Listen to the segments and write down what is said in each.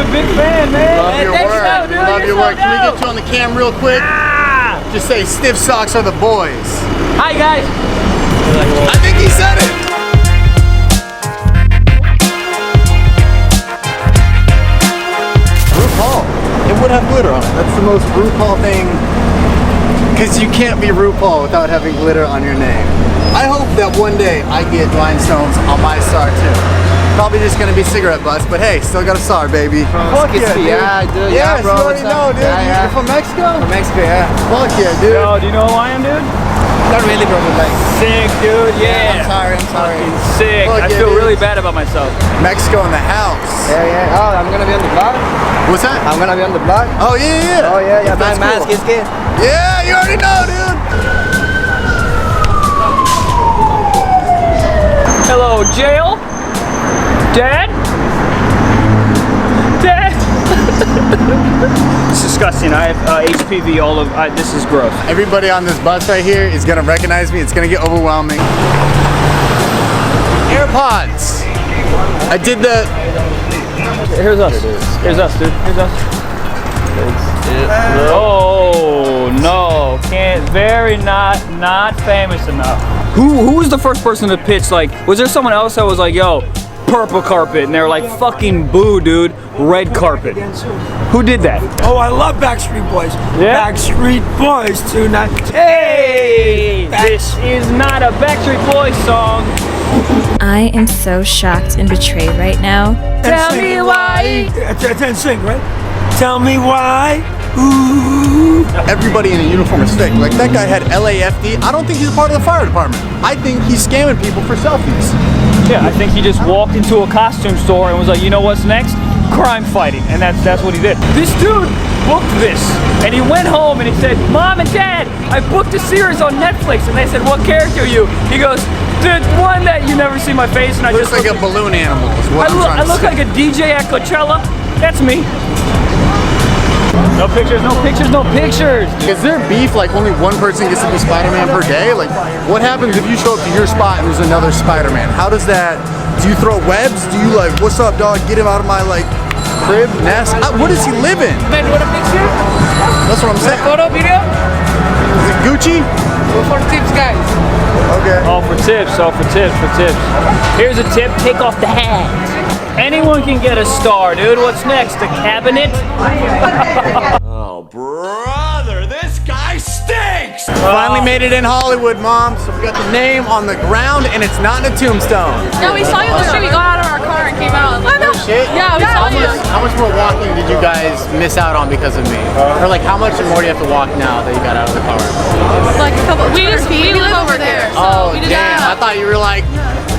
dude. Big fan, man. Love your work. Dude. Love your work. Can we get you on the cam real quick? Just say Stiff Socks are the boys. Hi, guys. I think he said it. RuPaul. It would have glitter on it. That's the most RuPaul thing. Because you can't be RuPaul without having glitter on your name. I hope that one day I get rhinestones on my star too. Probably just gonna be cigarette butts, but hey, still got a star, baby. Fuck yeah, dude. Yeah, dude. Yes, bro. you already know, dude. Yeah. You're from Mexico? From Mexico, yeah. Fuck yeah, dude. Yo, do you know who I am, dude? Not really, bro, but like. Sick, dude. Yeah. I'm sorry. Sick. Fuck I yeah, feel dude. really bad about myself. Mexico in the house. Yeah. Oh, I'm gonna be on the block. What's that? I'm gonna be on the block. Oh, yeah. Oh, yeah. That's My mask cool. is good. Yeah, you already know, dude. Hello, jail. Dad? It's disgusting. I have HPV all of. This is gross. Everybody on this bus right here is gonna recognize me. It's gonna get overwhelming. AirPods. I did the. Here's us. Here's us, dude. Here's us. Oh no! Can't. Very not famous enough. Who was the first person to pitch? Like, was there someone else that was like, "Yo, purple carpet," and they're like, "Fucking boo, dude, red carpet." Who did that? Oh, I love Backstreet Boys. Yeah? Backstreet Boys tonight. Hey, this is not a Backstreet Boys song. I am so shocked and betrayed right now. Tell me why. It's NSYNC, right? Tell me why. Ooh. Everybody in a uniform is fake. Like that guy had LAFD. I don't think he's a part of the fire department. I think he's scamming people for selfies. Yeah, I think he just walked into a costume store and was like, you know what's next? Crime fighting, and that's what he did. This dude booked this, and he went home and he said, "Mom and Dad, I booked a series on Netflix." And they said, "What character are you?" He goes, "The one that you never see my face." And I Looks just like a balloon animal. Is what I look like a DJ at Coachella. That's me. No pictures, no pictures, no pictures. Is there beef like only one person gets to be Spider-Man per day? Like, what happens if you show up to your spot and there's another Spider-Man? How does that? Do you throw webs? Do you like, what's up, dog? Get him out of my like crib, nest? What does he live in? Man, you want a picture? That's what I'm saying. Photo, video? Is it Gucci? For tips, guys. Okay. Oh, for tips, for tips. Here's a tip, take off the hat. Anyone can get a star, dude. What's next, the cabinet? Oh, brother, this guy stinks! Finally made it in Hollywood, Mom. So we got the name on the ground and it's not in a tombstone. No, we saw you on the street. We got out of our car and came out. Oh, shit. Yeah, we saw you. How much more walking did you guys miss out on because of me? Or like how much more do you have to walk now that you got out of the car? Like a couple. We live over there. So Oh, we just damn. I thought you were like,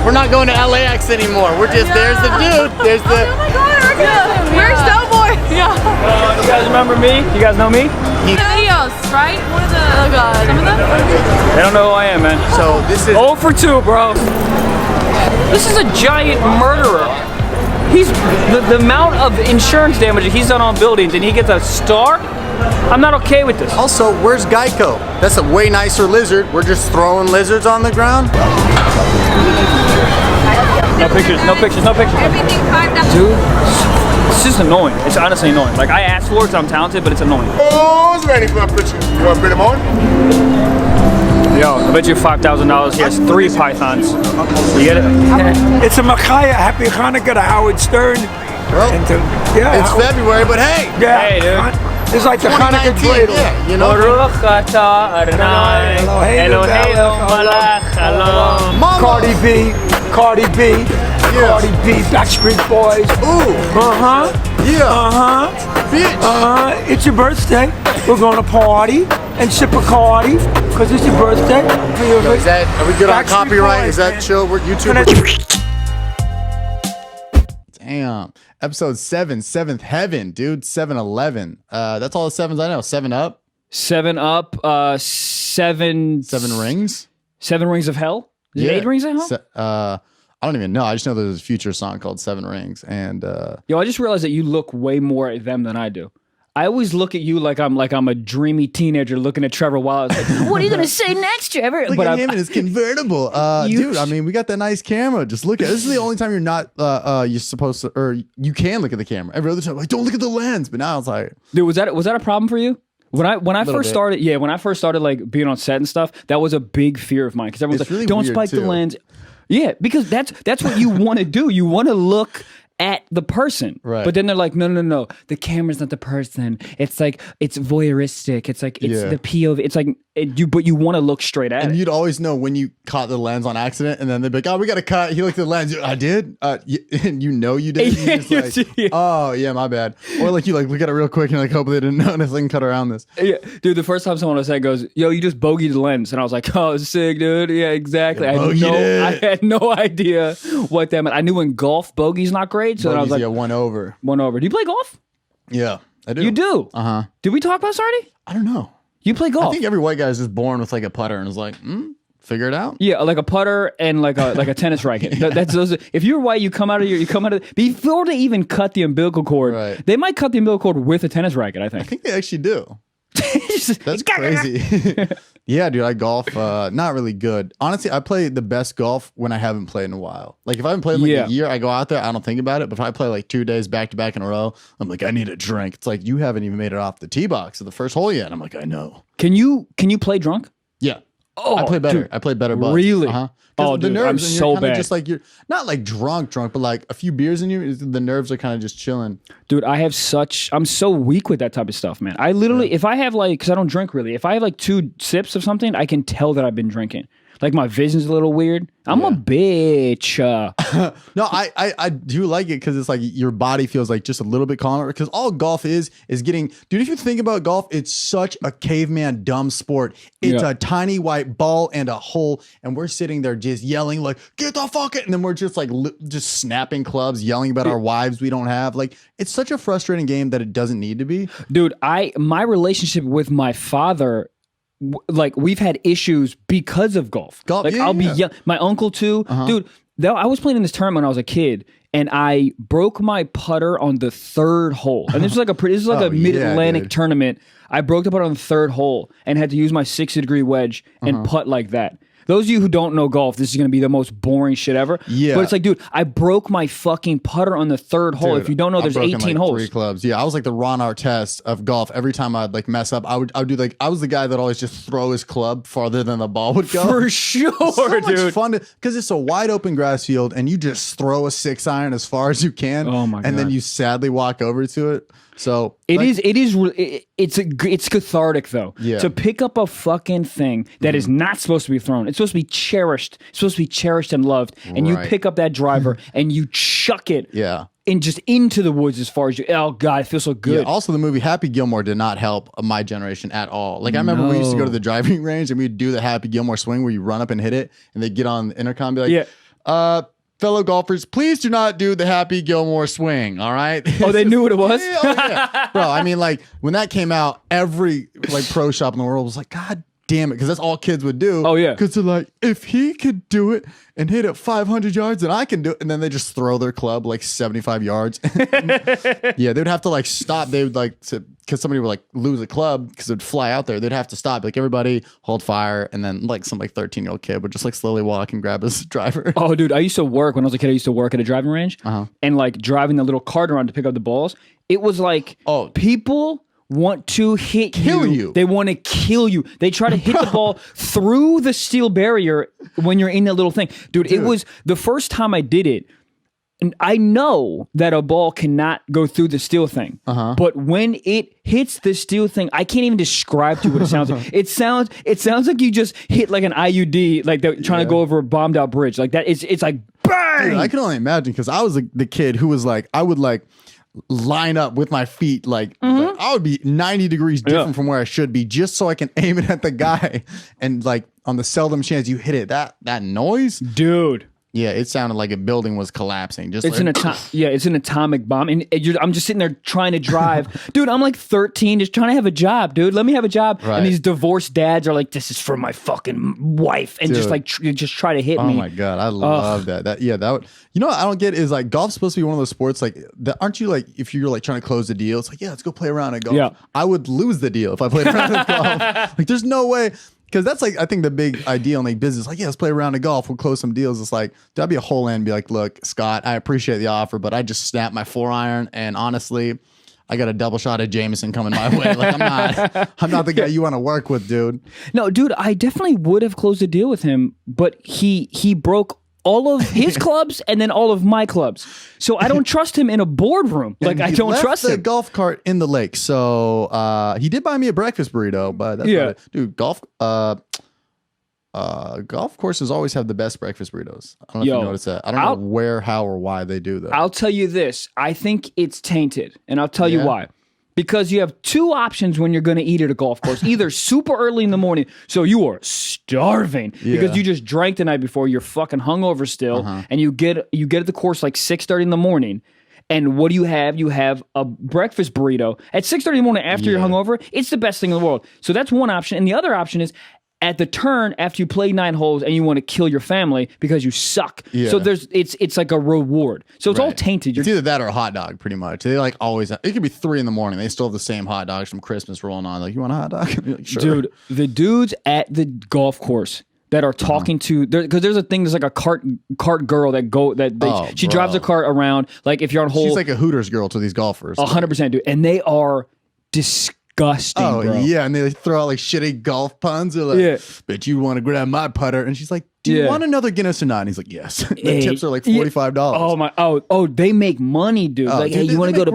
we're not going to LAX anymore. We're just, there's the dude. There's the. Oh my God, we're snowboard. Yeah. You guys remember me? You guys know me? Videos, right? One of the. Oh God, some of them. They don't know who I am, man. So this is. 0 for 2, bro. This is a giant murderer. He's the amount of insurance damage he's done on buildings, and he gets a star. I'm not okay with this. Also, where's Geico? That's a way nicer lizard. We're just throwing lizards on the ground. No pictures, no pictures, no pictures. Everything carved up. Dude, it's just annoying. It's honestly annoying. Like, I asked for it because I'm talented, but it's annoying. Who's ready for a picture? You want to bring him on? Yo, I bet you $5,000 he has 3 pythons. You get it? It's a Machaya. Happy Hanukkah to Howard Stern. Well, And to, yeah, it's Howard- February, but hey. Yeah. Hey, dude. It's like the Hanukkah 2019, dreidel. yeah, you know. Mama. Cardi B, Backstreet Boys. Ooh. Yeah. Bitch. It's your birthday. We're going to party and sip a Cardi because it's your birthday. Yo, is that, are we good on Backstreet copyright? Boys, Is that man. chill? We're YouTubers. Damn. Episode 7, 7th Heaven, dude. 7-Eleven. That's all the 7s I know. 7 Up. 7 Up, 7 Rings. 7 Rings of Hell? Is it 8 Rings of Hell? I don't even know. I just know there's a Future song called 7 Rings. And Yo, I just realized that you look way more at them than I do. I always look at you like I'm a dreamy teenager looking at Trevor Wallace. Like, what are you gonna say next, Trevor? Look at him and his convertible. Dude, I mean, we got that nice camera. Just look at it. This is the only time you're not you're supposed to, or you can look at the camera. Every other time, like, don't look at the lens. But now it's like, dude, was that a problem for you? When I first bit. started like being on set and stuff, that was a big fear of mine because everyone's It's like, really don't weird, spike the too. lens. Yeah, because that's what you want to do. You want to look at the person, Right. But then they're like, no, the camera's not the person. It's like it's voyeuristic. It's like it's the POV. It's like but you want to look straight at and it. you'd always know when you caught the lens on accident, and then they'd be like, "Oh, we got to cut." He looked at the lens. I did, and you know you did. Yeah, You're just like, "Oh, yeah, my bad." Or like you like look at it real quick and like hope they didn't notice and cut around this. Yeah, dude. The first time someone was saying goes, "Yo, you just bogeyed the lens," and I was like, "Oh, sick, dude." Yeah, exactly. I had no idea what that meant. I knew in golf bogey's not great, so then I was like, yeah, one over. Do you play golf? Yeah, I do. You do? Uh-huh. Did we talk about this already? I don't know. You play golf? I think every white guy is just born with like a putter and is like, figure it out. Yeah, like a putter and like a tennis racket. That's those. If you're white, you come out of before they even cut the umbilical cord. Right. They might cut the umbilical cord with a tennis racket. I I think. think they actually do. That's crazy. Yeah, dude, I golf. Not really good. Honestly, I play the best golf when I haven't played in a while. Like if I haven't played in like a year, I go out there, I don't think about it. But if I play like 2 days back to back in a row, I'm like, I need a drink. It's like you haven't even made it off the tee box of the first hole yet. And I'm like, I know. Can you play drunk? Yeah. Oh, I play better. dude. I play better buzz. Really? Uh-huh. Oh, the dude, nerves, I'm and so you're kinda bad. just like you're not like drunk, but like a few beers in you, the nerves are kind of just chilling. Dude, I'm so weak with that type of stuff, man. I literally, if I have like, because I don't drink really, if I have like 2 sips of something, I can tell that I've been drinking. Like my vision's a little weird. I'm a bitch. No, I do like it because it's like your body feels like just a little bit calmer. Because all golf is getting, dude. If you think about golf, it's such a caveman dumb sport. It's a tiny white ball and a hole, and we're sitting there just yelling like, "Get the fuck it!" And then we're just like just snapping clubs, yelling about our wives we don't have. Like it's such a frustrating game that it doesn't need to be. Dude, my relationship with my father. Like we've had issues because of golf. Like I'll be my uncle too, dude. I was playing in this tournament when I was a kid, and I broke my putter on the 3rd hole. And this was like a mid-Atlantic tournament. I broke the putter on the 3rd hole and had to use my 60-degree wedge and putt like that. Those of you who don't know golf, this is going to be the most boring shit ever. Yeah. But it's like, dude, I broke my fucking putter on the 3rd hole. If you don't know, there's 18 like holes. 3 clubs. Yeah, I was like the Ron Artest of golf. Every time I'd like mess up, I would do like, I was the guy that always just throw his club farther than the ball would go. For sure, so dude. much fun because it's a wide open grass field and you just throw a 6-iron as far as you can. Oh my God. And then you sadly walk over to it. So it's cathartic though. Yeah. To pick up a fucking thing that is not supposed to be thrown. It's supposed to be cherished. It's supposed to be cherished and loved. And you pick up that driver and you chuck it. Yeah. And just into the woods as far as you. Oh God, it feels so good. Yeah, also, the movie Happy Gilmore did not help my generation at all. Like I remember we used to go to the driving range and we'd do the Happy Gilmore swing where you run up and hit it, and they get on the intercom and be like, fellow golfers, please do not do the Happy Gilmore swing. All right. Oh, they knew what it was? Yeah. Bro, I mean, like when that came out, every like pro shop in the world was like, God damn it, because that's all kids would do. Oh yeah. Because they're like, if he could do it and hit it 500 yards, then I can do it. And then they just throw their club like 75 yards. Yeah, they'd have to like stop. They would like to, because somebody would like lose a club because it would fly out there. They'd have to stop. Like everybody hold fire, and then like some like 13-year-old kid would just like slowly walk and grab his driver. Oh, dude, I used to work when I was a kid. I used to work at a driving range, and like driving the little cart around to pick up the balls. It was like, people want to kill you. They want to kill you. They try to hit the ball through the steel barrier when you're in that little thing. Dude, it was the first time I did it. And I know that a ball cannot go through the steel thing. But when it hits the steel thing, I can't even describe to you what it sounds like. It sounds like you just hit like an IUD, like they're trying to go over a bombed out bridge. Like that. It's like bang. Dude, I can only imagine because I was the kid who was like, I would like line up with my feet like I would be 90 degrees different from where I should be just so I can aim it at the guy. And like on the seldom chance you hit it, that noise, dude. Yeah, it sounded like a building was collapsing. Just It's like, it's an atomic bomb, and I'm just sitting there trying to drive, dude. I'm like 13, just trying to have a job, dude. Let me have a job. Right. And these divorced dads are like, "This is for my fucking wife," and just Dude. like just try to hit oh me. my god, I love that. That would, you know what I don't get is like golf's supposed to be one of those sports like that. Aren't you like if you're like trying to close the deal? It's like let's go play around at golf. Yeah. I would lose the deal if I played around at golf. Like there's no way. Because that's like, I think the big idea in like business, like, let's play a round of golf. We'll close some deals. It's like, that'd be a whole end. Be like, look, Scott, I appreciate the offer, but I just snapped my 4-iron. And honestly, I got a double shot of Jameson coming my way. Like, I'm not the guy you want to work with, dude. No, dude, I definitely would have closed a deal with him, but he broke all of his clubs and then all of my clubs. So I don't trust him in a boardroom. Like, I don't trust the him. golf cart in the lake. So he did buy me a breakfast burrito, but that's about it. Dude, golf courses always have the best breakfast burritos. I don't know if you notice that. I don't know where, how, or why they do that. I'll tell you this. I think it's tainted, and I'll tell you why. Because you have two options when you're going to eat at a golf course. Either super early in the morning, so you are starving because you just drank the night before, you're fucking hungover still, and you get at the course like 6:30 in the morning. And what do you have? You have a breakfast burrito at 6:30 in the morning after you're hungover. It's the best thing in the world. So that's one option. And the other option is at the turn after you play 9 holes and you want to kill your family because you suck. Yeah. So it's like a reward. So it's all tainted. It's either that or a hot dog, pretty much. They like always. It could be 3 in the morning. They still have the same hot dogs from Christmas rolling on. Like, you want a hot dog? Like, sure. Dude, the dudes at the golf course that are talking to, because there's a thing, there's like a cart girl she drives a cart around. Like if you're on hole, she's like a Hooters girl to these golfers. 100%, dude, and they are disgusting. Oh, bro. yeah, and they throw out like shitty golf puns. They're like, "Bet you want to grab my putter?" And she's like, "Do you want another Guinness or not?" And he's like, "Yes." The tips are like $45. Oh my! Oh, they make money, dude. Like, dude, hey, you want to go to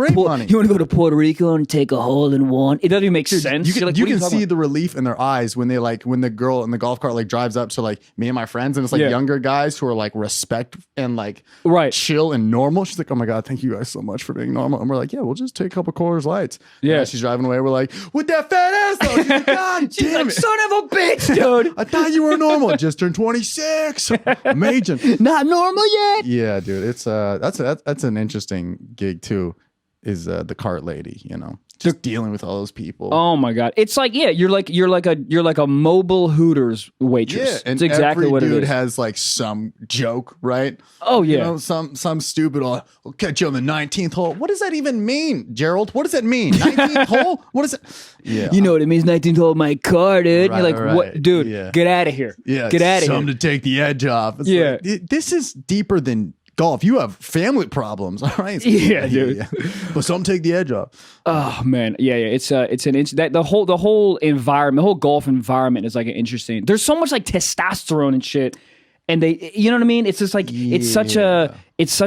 Puerto Rico and take a hole in one? It doesn't even make sense. You can see the relief in their eyes when the girl in the golf cart like drives up to like me and my friends, and it's like younger guys who are like respect and like chill and normal. She's like, "Oh my god, thank you guys so much for being normal." And we're like, "Yeah, we'll just take a couple Coors Lights." Yeah, she's driving away. We're like, "With that fat ass though." She's like, "God she's damn like, it, son of a bitch, dude." I thought you were normal. Just turned 26. Amazing. Not normal yet. Yeah, dude. It's that's an interesting gig too. Is the cart lady, you know, just dealing with all those people. Oh my god, it's like you're like a mobile Hooters waitress. Yeah, and it's exactly every what dude it is. has like some joke, right? Oh yeah, you know, some stupid. I'll catch you on the 19th hole. What does that even mean, Gerald? What does that mean? 19th hole? What is it? Yeah, you know what it means. 19th hole of my car, dude. Right, you're like, what, dude? Yeah. Get out of here. Yeah, get out of here. Something to take the edge off. It's like, this is deeper than golf. You have family problems, all right? Yeah, dude. Yeah. But some take the edge off. Oh man, yeah. It's an that the whole environment, the whole golf environment is like an interesting. There's so much like testosterone and shit, and they, you know what I mean? It's just like it's such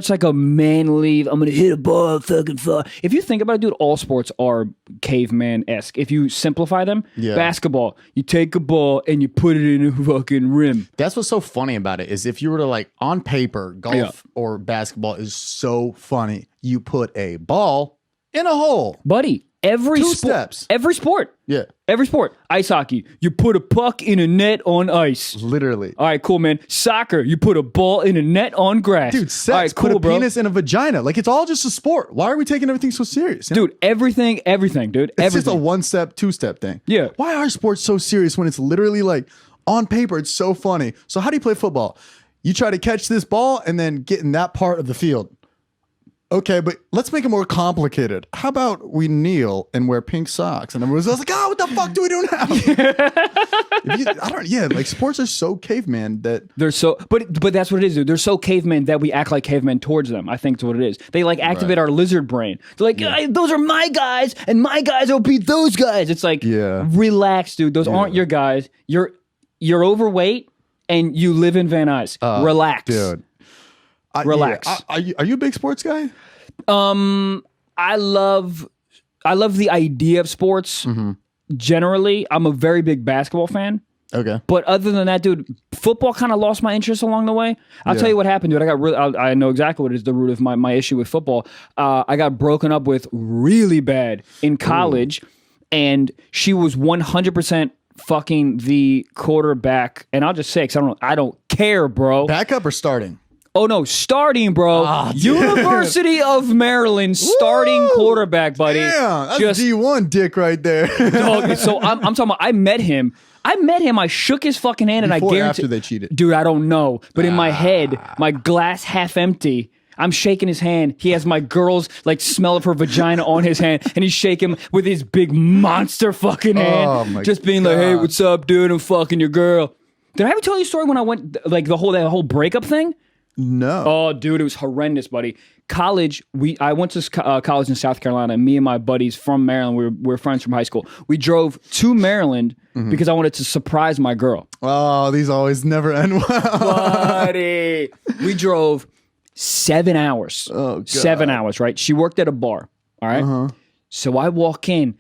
like a manly. I'm gonna hit a ball, fucking far. If you think about it, dude, all sports are caveman-esque. If you simplify them, basketball, you take a ball and you put it in a fucking rim. That's what's so funny about it is if you were to like on paper, golf or basketball is so funny. You put a ball in a hole, buddy. Every sport. Yeah. Every sport. Ice hockey. You put a puck in a net on ice. Literally. All right, cool, man. Soccer. You put a ball in a net on grass. Dude, sex. All right, cool, put a bro. penis in a vagina. Like, it's all just a sport. Why are we taking everything so serious? Dude, everything, dude. It's just a 1-step, 2-step thing. Yeah. Why are sports so serious when it's literally like on paper, it's so funny. So how do you play football? You try to catch this ball and then get in that part of the field. Okay, but let's make it more complicated. How about we kneel and wear pink socks? And everyone's like, "Oh, what the fuck do we do now?" Like sports are so caveman that they're so. But that's what it is, dude. They're so caveman that we act like cavemen towards them. I think that's what it is. They like activate our lizard brain. They're like, "Those are my guys, and my guys will beat those guys." It's like, relax, dude. Those aren't your guys. You're overweight and you live in Van Nuys. Relax, dude. Relax. Are you a big sports guy? I love the idea of sports. Mm-hmm. Generally, I'm a very big basketball fan. Okay. But other than that, dude, football kind of lost my interest along the way. I'll tell you what happened, dude. I know exactly what is the root of my issue with football. I got broken up with really bad in college, and she was 100% fucking the quarterback. And I'll just say, 'cause I don't care, bro. Backup or starting? Oh no, starting, bro. University of Maryland starting quarterback, buddy. Damn, that's Just D1 dick right there. dog, so I'm talking about. I met him. I shook his fucking hand, and I Before or guarantee. after they cheated? Dude, I don't know. But in my head, my glass half empty. I'm shaking his hand. He has my girl's like smell of her vagina on his hand, and he's shaking with his big monster fucking hand. Oh, my just being like, "Hey, what's up, dude? I'm fucking your girl." Did I ever tell you a story when I went like that whole breakup thing? No. Oh, dude, it was horrendous, buddy. College, I went to college in South Carolina. Me and my buddies from Maryland, we were friends from high school. We drove to Maryland because I wanted to surprise my girl. Oh, these always never end well. Buddy, we drove 7 hours. Oh, God. 7 hours, right? She worked at a bar, all right? So I walk in,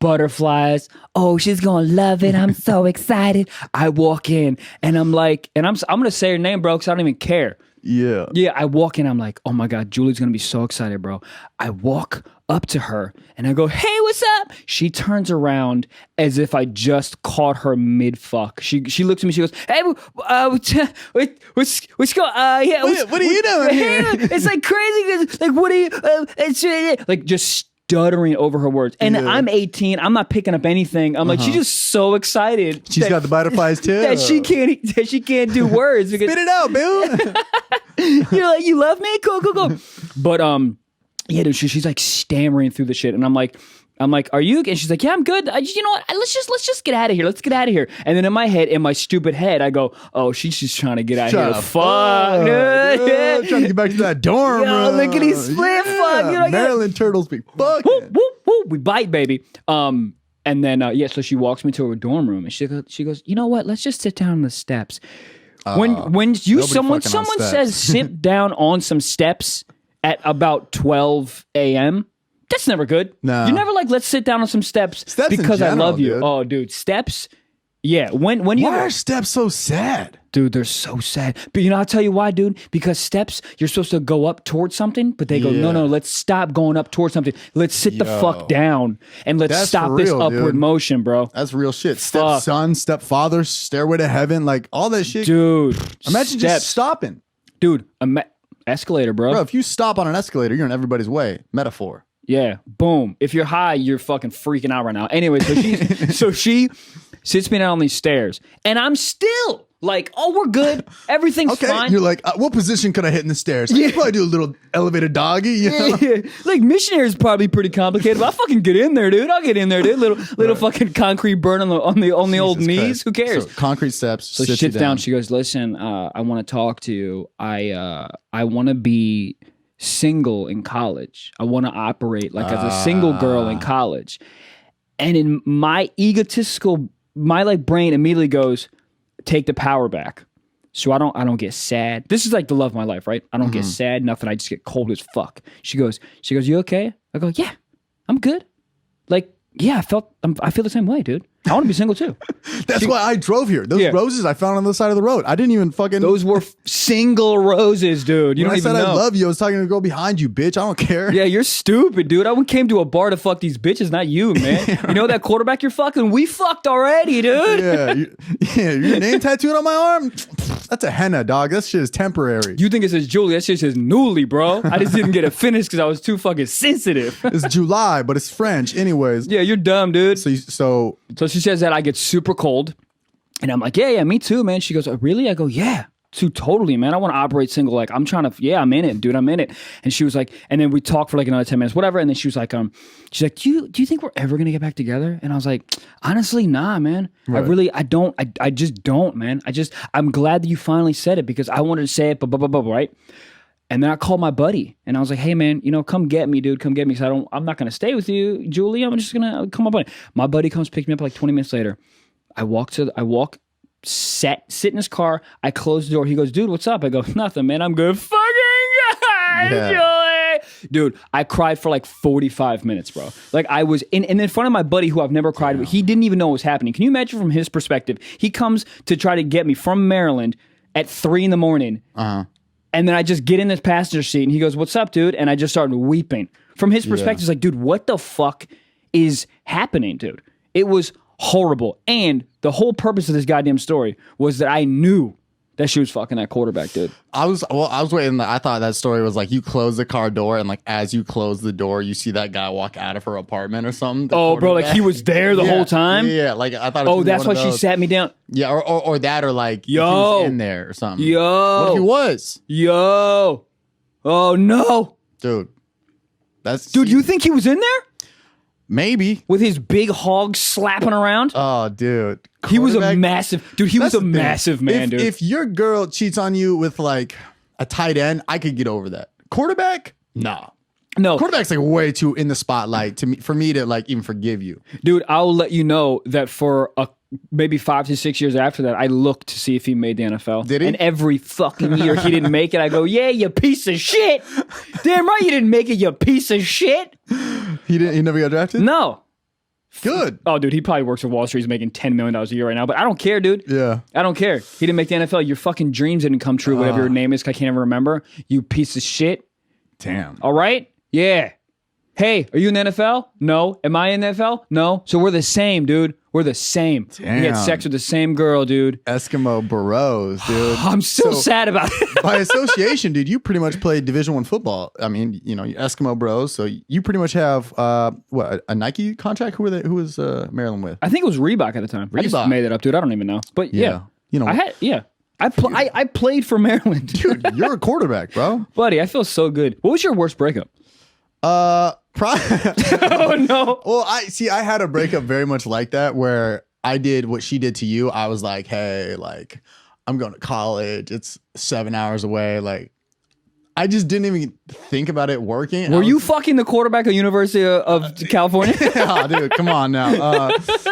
butterflies. Oh, she's gonna love it. I'm so excited. I walk in, and I'm like, and I'm gonna say her name, bro, because I don't even care. Yeah. Yeah, I walk in, I'm like, oh my God, Julie's gonna be so excited, bro. I walk up to her and I go, hey, what's up? She turns around as if I just caught her mid-fuck. She looks at me, she goes, hey, what's going yeah, what are you doing here? It's like crazy, 'cause, like, what are you, it's, like, just stuttering over her words. And I'm 18, I'm not picking up anything. I'm like, she's just so excited. She's got the butterflies too. That she can't do words. Spit it out, Bill. You're like, you love me? Cool. But yeah, dude, she's like stammering through the shit, and I'm like, are you? And she's like, yeah, I'm good. You know what? Let's just get out of here. Let's get out of here. And then in my head, in my stupid head, I go, oh, she's just trying to get out of here. Fuck, dude. Trying to get back to that dorm room. Look at these split fuck. You know, Maryland turtles be fucking. Whoop, whoop, whoop. We bite, baby. And then so she walks me to her dorm room, and she goes, you know what? Let's just sit down on the steps. When someone says sit down on some steps at about 12 a.m., that's never good. No. You're never like, let's sit down on some steps because I love you. Dude. Oh, dude, steps. Yeah, when you Why are steps so sad? Dude, they're so sad. But you know, I'll tell you why, dude. Because steps, you're supposed to go up towards something, but they go, no, let's stop going up towards something. Let's sit the fuck down and let's stop this upward motion, bro. That's real shit. Stepson, stepfather, stairway to heaven, like all that shit. Dude, imagine steps. just stopping. Dude, escalator, bro. Bro, if you stop on an escalator, you're in everybody's way. Metaphor. Yeah, boom. If you're high, you're fucking freaking out right now. Anyway, so she sits me down on these stairs, and I'm still like, oh, we're good. Everything's fine. You're like, what position could I hit in the stairs? You probably do a little elevated doggy. You know? Yeah. Like, missionary is probably pretty complicated, but I'll fucking get in there, dude. I'll get in there, dude. Little fucking concrete burn on the old knees. Christ. Who cares? So, concrete steps. So she sits down. She goes, listen, I want to talk to you. I want to be single in college. I want to operate like as a single girl in college. And in my egotistical, my like brain immediately goes, take the power back. So I don't get sad. This is like the love of my life, right? I don't get sad, nothing. I just get cold as fuck. She goes, you okay? I go, yeah, I'm good. Like, yeah, I feel the same way, dude. I want to be single too. That's why I drove here. Those roses I found on the side of the road. I didn't even fucking. Those were single roses, dude. You when don't even know. I said I love you, I was talking to the girl behind you, bitch. I don't care. Yeah, you're stupid, dude. I came to a bar to fuck these bitches, not you, man. You know that quarterback you're fucking? We fucked already, dude. Yeah, your name tattooed on my arm? That's a henna, dog. That shit is temporary. You think it says Julie? That shit says Newly, bro. I just didn't get it finished because I was too fucking sensitive. It's July, but it's French, anyways. Yeah, you're dumb, dude. So she says that I get super cold, and I'm like, yeah, me too, man. She goes, oh, really? I go, yeah. Totally, man. I want to operate single. Like, I'm in it, dude. I'm in it. And she was like, and then we talked for like another 10 minutes, whatever. And then she was like, she's like, do you think we're ever going to get back together? And I was like, honestly, nah, man. Right. I just don't, man. I'm glad that you finally said it because I wanted to say it, but right? And then I called my buddy and I was like, hey man, come get me, dude. Come get me. Cause I'm not going to stay with you, Julie. I'm just going to come up on it. My buddy comes pick me up like 20 minutes later. Sit in his car. I close the door. He goes, dude, what's up? I go, nothing, man. I'm good. Fucking God, Julie. Dude, I cried for like 45 minutes, bro. Like I was in front of my buddy who I've never cried with. He didn't even know what was happening. Can you imagine from his perspective? He comes to try to get me from Maryland at 3 a.m. And then I just get in this passenger seat and he goes, what's up, dude? And I just started weeping. From his perspective, it's like, dude, what the fuck is happening, dude? It was horrible. And the whole purpose of this goddamn story was that I knew That she was fucking that quarterback, dude. I was waiting. I thought that story was like you close the car door and like as you close the door, you see that guy walk out of her apartment or something. Oh, bro, like he was there the whole time? Yeah, like I thought. Oh, that's why she sat me down. Yeah, or that, or like yo, he was in there or something. Yo, what if he was? Yo, oh no, dude, dude. You think he was in there? Maybe with his big hog slapping around. Oh, dude, he was a massive dude. He was a massive man, dude. If your girl cheats on you with like a tight end, I could get over that. Quarterback, nah. No, quarterback's like way too in the spotlight for me to like even forgive you, dude. I'll let you know that for maybe 5 to 6 years after that, I looked to see if he made the NFL. Did he? And every fucking year he didn't make it. I go, yeah, you piece of shit. Damn right you didn't make it, you piece of shit. He never got drafted? No. Good. Oh, dude, he probably works at Wall Street. He's making $10 million a year right now, but I don't care, dude. Yeah. I don't care. He didn't make the NFL. Your fucking dreams didn't come true, whatever your name is. I can't even remember. You piece of shit. Damn. All right? Yeah. Hey, are you in the NFL? No. Am I in the NFL? No. So we're the same, dude. We're the same. Damn. We had sex with the same girl, dude. Eskimo bros, dude. I'm so sad about it. By association, dude, you pretty much played Division I football. I mean, you know, Eskimo bros. So you pretty much have what, a Nike contract? Who was Maryland with? I think it was Reebok at the time. I just made it up, dude. I don't even know. But yeah. You know, I played for Maryland. Dude, you're a quarterback, bro. Buddy, I feel so good. What was your worst breakup? Oh no. Well, I had a breakup very much like that where I did what she did to you. I was like, hey, like, I'm going to college. It's 7 hours away. Like, I just didn't even think about it working. Were you fucking the quarterback of University of California? Oh, dude, come on now.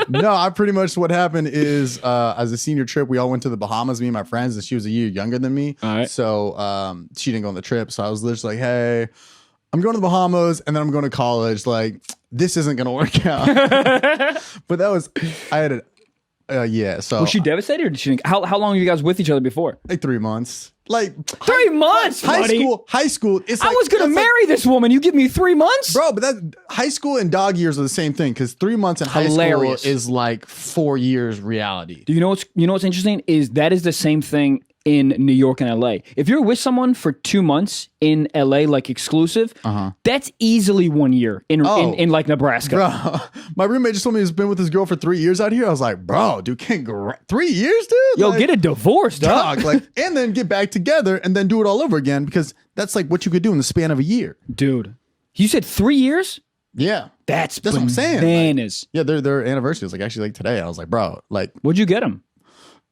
No, I pretty much what happened is as a senior trip, we all went to the Bahamas, me and my friends, and she was a year younger than me. All right. So she didn't go on the trip. So I was literally like, hey, I'm going to the Bahamas and then I'm going to college. Like, this isn't going to work out. But I had yeah. So was she devastated or did she? How long were you guys with each other before? Like 3 months. Like 3 months, buddy. High school. It's like, I was gonna marry this woman. You give me 3 months, bro. But that high school and dog years are the same thing because 3 months in high school is like 4 years reality. Do you know what's interesting is that is the same thing in New York and LA. If you're with someone for 2 months in LA, like exclusive, that's easily 1 year in like Nebraska. Bro, my roommate just told me he's been with his girl for 3 years out here. I was like, bro, dude, 3 years, dude? Yo, like, get a divorce, dog. Like, and then get back together and then do it all over again because that's like what you could do in the span of a year. Dude, you said 3 years? Yeah. That's what I'm saying. Bananas. Like, yeah, their anniversary was like actually like today. I was like, bro, like. What'd you get him?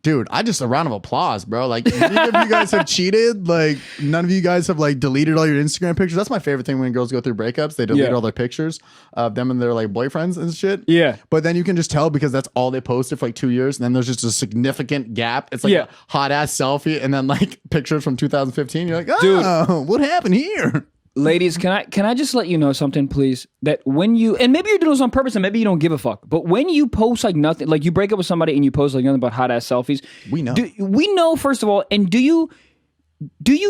Dude, I just a round of applause, bro. Like, neither of you guys have cheated. Like, none of you guys have like deleted all your Instagram pictures. That's my favorite thing when girls go through breakups. They delete all their pictures of them and their like boyfriends and shit. Yeah. But then you can just tell because that's all they posted for like 2 years. And then there's just a significant gap. It's like a hot ass selfie and then like pictures from 2015. You're like, oh, dude, what happened here? Ladies, can I just let you know something, please? That when you, and maybe you're doing this on purpose and maybe you don't give a fuck, but when you post like nothing, like you break up with somebody and you post like nothing but hot ass selfies, we know. We know, first of all, and do you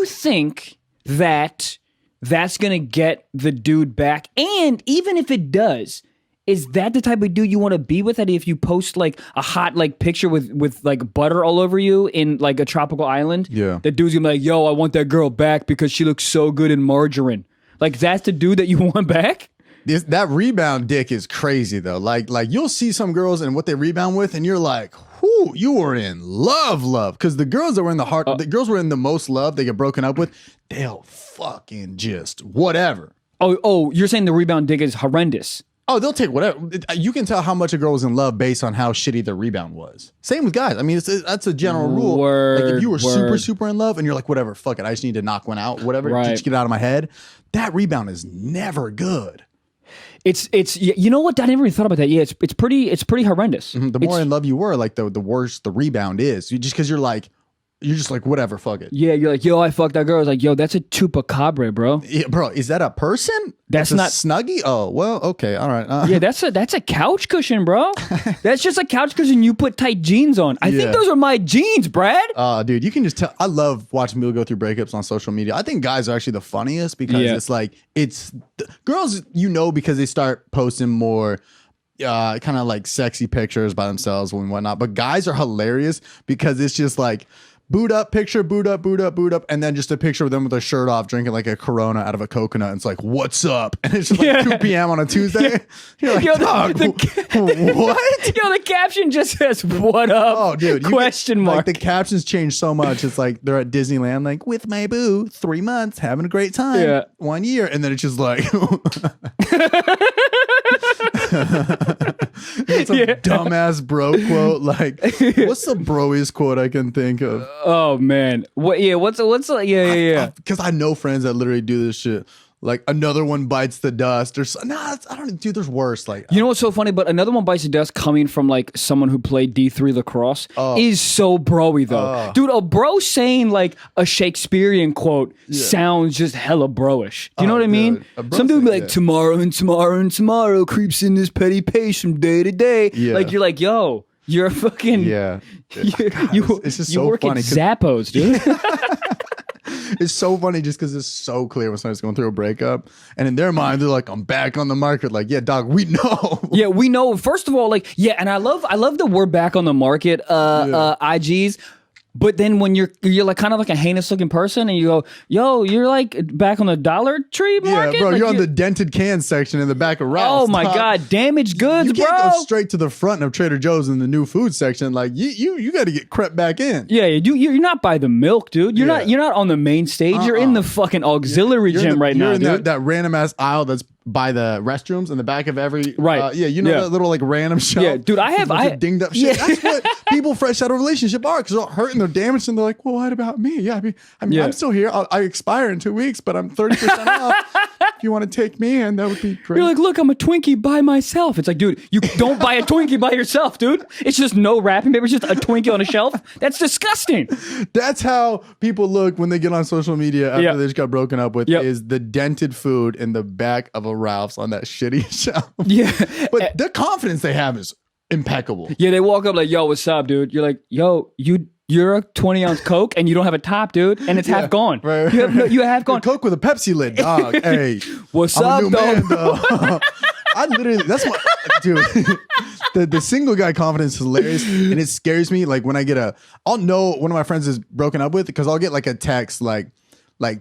think that that's gonna get the dude back? And even if it does, is that the type of dude you want to be with? That if you post like a hot like picture with like butter all over you in like a tropical island, the dude's gonna be like, yo, I want that girl back because she looks so good in margarine. Like that's the dude that you want back? That rebound dick is crazy though. Like you'll see some girls and what they rebound with, and you're like, whoo, you were in love. Because the girls that were in the girls were in the most love they get broken up with, they'll fucking just whatever. Oh, you're saying the rebound dick is horrendous. Oh, they'll take whatever. You can tell how much a girl was in love based on how shitty the rebound was. Same with guys. I mean, that's a general rule. Like if you were super in love and you're like, whatever, fuck it, I just need to knock one out, whatever, just get it out of my head. That rebound is never good. It's you know what? I never even thought about that. Yeah, it's pretty horrendous. Mm-hmm. The more in love you were, like the worse the rebound is. Because you're just like, whatever, fuck it. Yeah, you're like, yo, I fucked that girl. I was like, yo, that's a chupacabra, bro. Yeah, bro, is that a person? That's not Snuggie. Oh, well, okay, all right. Yeah, that's a couch cushion, bro. That's just a couch cushion you put tight jeans on. I think those are my jeans, Brad. Dude, you can just tell. I love watching people go through breakups on social media. I think guys are actually the funniest because it's like girls, because they start posting more. Kind of like sexy pictures by themselves and whatnot, but guys are hilarious because it's just like boot up picture, boot up, and then just a picture of them with their shirt off, drinking like a Corona out of a coconut. And it's like, what's up? And it's just like 2 p.m. on a Tuesday. You're like, dog, what? Yo, the caption just says, what up? Oh, dude. Question mark. Like the captions change so much. It's like they're at Disneyland, like, with my boo, 3 months, having a great time. Yeah. 1 year. And then it's just like, it's a dumbass bro quote. Like, what's the broiest quote I can think of? Oh, man. What? Yeah, what's yeah. Because I know friends that literally do this shit. Like, another one bites the dust. I don't, dude, there's worse. Like, you know what's so funny? But another one bites the dust coming from like someone who played D3 lacrosse is so broy though. Dude, a bro saying like a Shakespearean quote sounds just hella broish. Do you know what I mean? Some dude be like, tomorrow and tomorrow and tomorrow creeps in this petty pace from day to day. Yeah. Like, you're like, yo, you're a fucking... Yeah. It's just you so work funny. at Zappos, dude. It's so funny just because it's so clear when someone's going through a breakup. And in their mind, they're like, I'm back on the market. Like, yeah, dog, we know. Yeah, we know. First of all, like, yeah, and I love that we're back on the market, IGs. But then when you're like kind of like a heinous looking person and you go, yo, you're like back on the Dollar Tree market? Yeah, bro, like you're on the dented can section in the back of Ralph's. Oh my God, damaged goods, you bro. can't go straight to the front of Trader Joe's in the new food section. Like you got to get crept back in. Yeah, you're not by the milk, dude. You're not on the main stage. You're in the fucking auxiliary gym right now, dude. You're in that random ass aisle that's by the restrooms in the back of every that little like random shelf. Yeah, dude, I dinged up shit. That's what people fresh out of a relationship are, because they're hurt and they're damaged and they're like, well, what about me? Yeah, I mean, I'm still here. I expire in 2 weeks, but I'm 30% off. If you want to take me in, that would be great. You're like, look, I'm a Twinkie by myself. It's like, dude, you don't buy a Twinkie by yourself, dude. It's just no wrapping paper. It's just a Twinkie on a shelf. That's disgusting. That's how people look when they get on social media after they just got broken up with, is the dented food in the back of a Ralph's on that shitty shelf. Yeah. But the confidence they have is impeccable. Yeah, they walk up like, yo, what's up, dude? You're like, yo, you're a 20-ounce Coke and you don't have a top, dude, and it's half gone. Right. You have gone. Coke with a Pepsi lid, dog. Hey, what's I'm up, a new man, though? I literally, that's what, dude. The single guy confidence is hilarious, and it scares me. Like when I'll know one of my friends is broken up with, because I'll get like a text like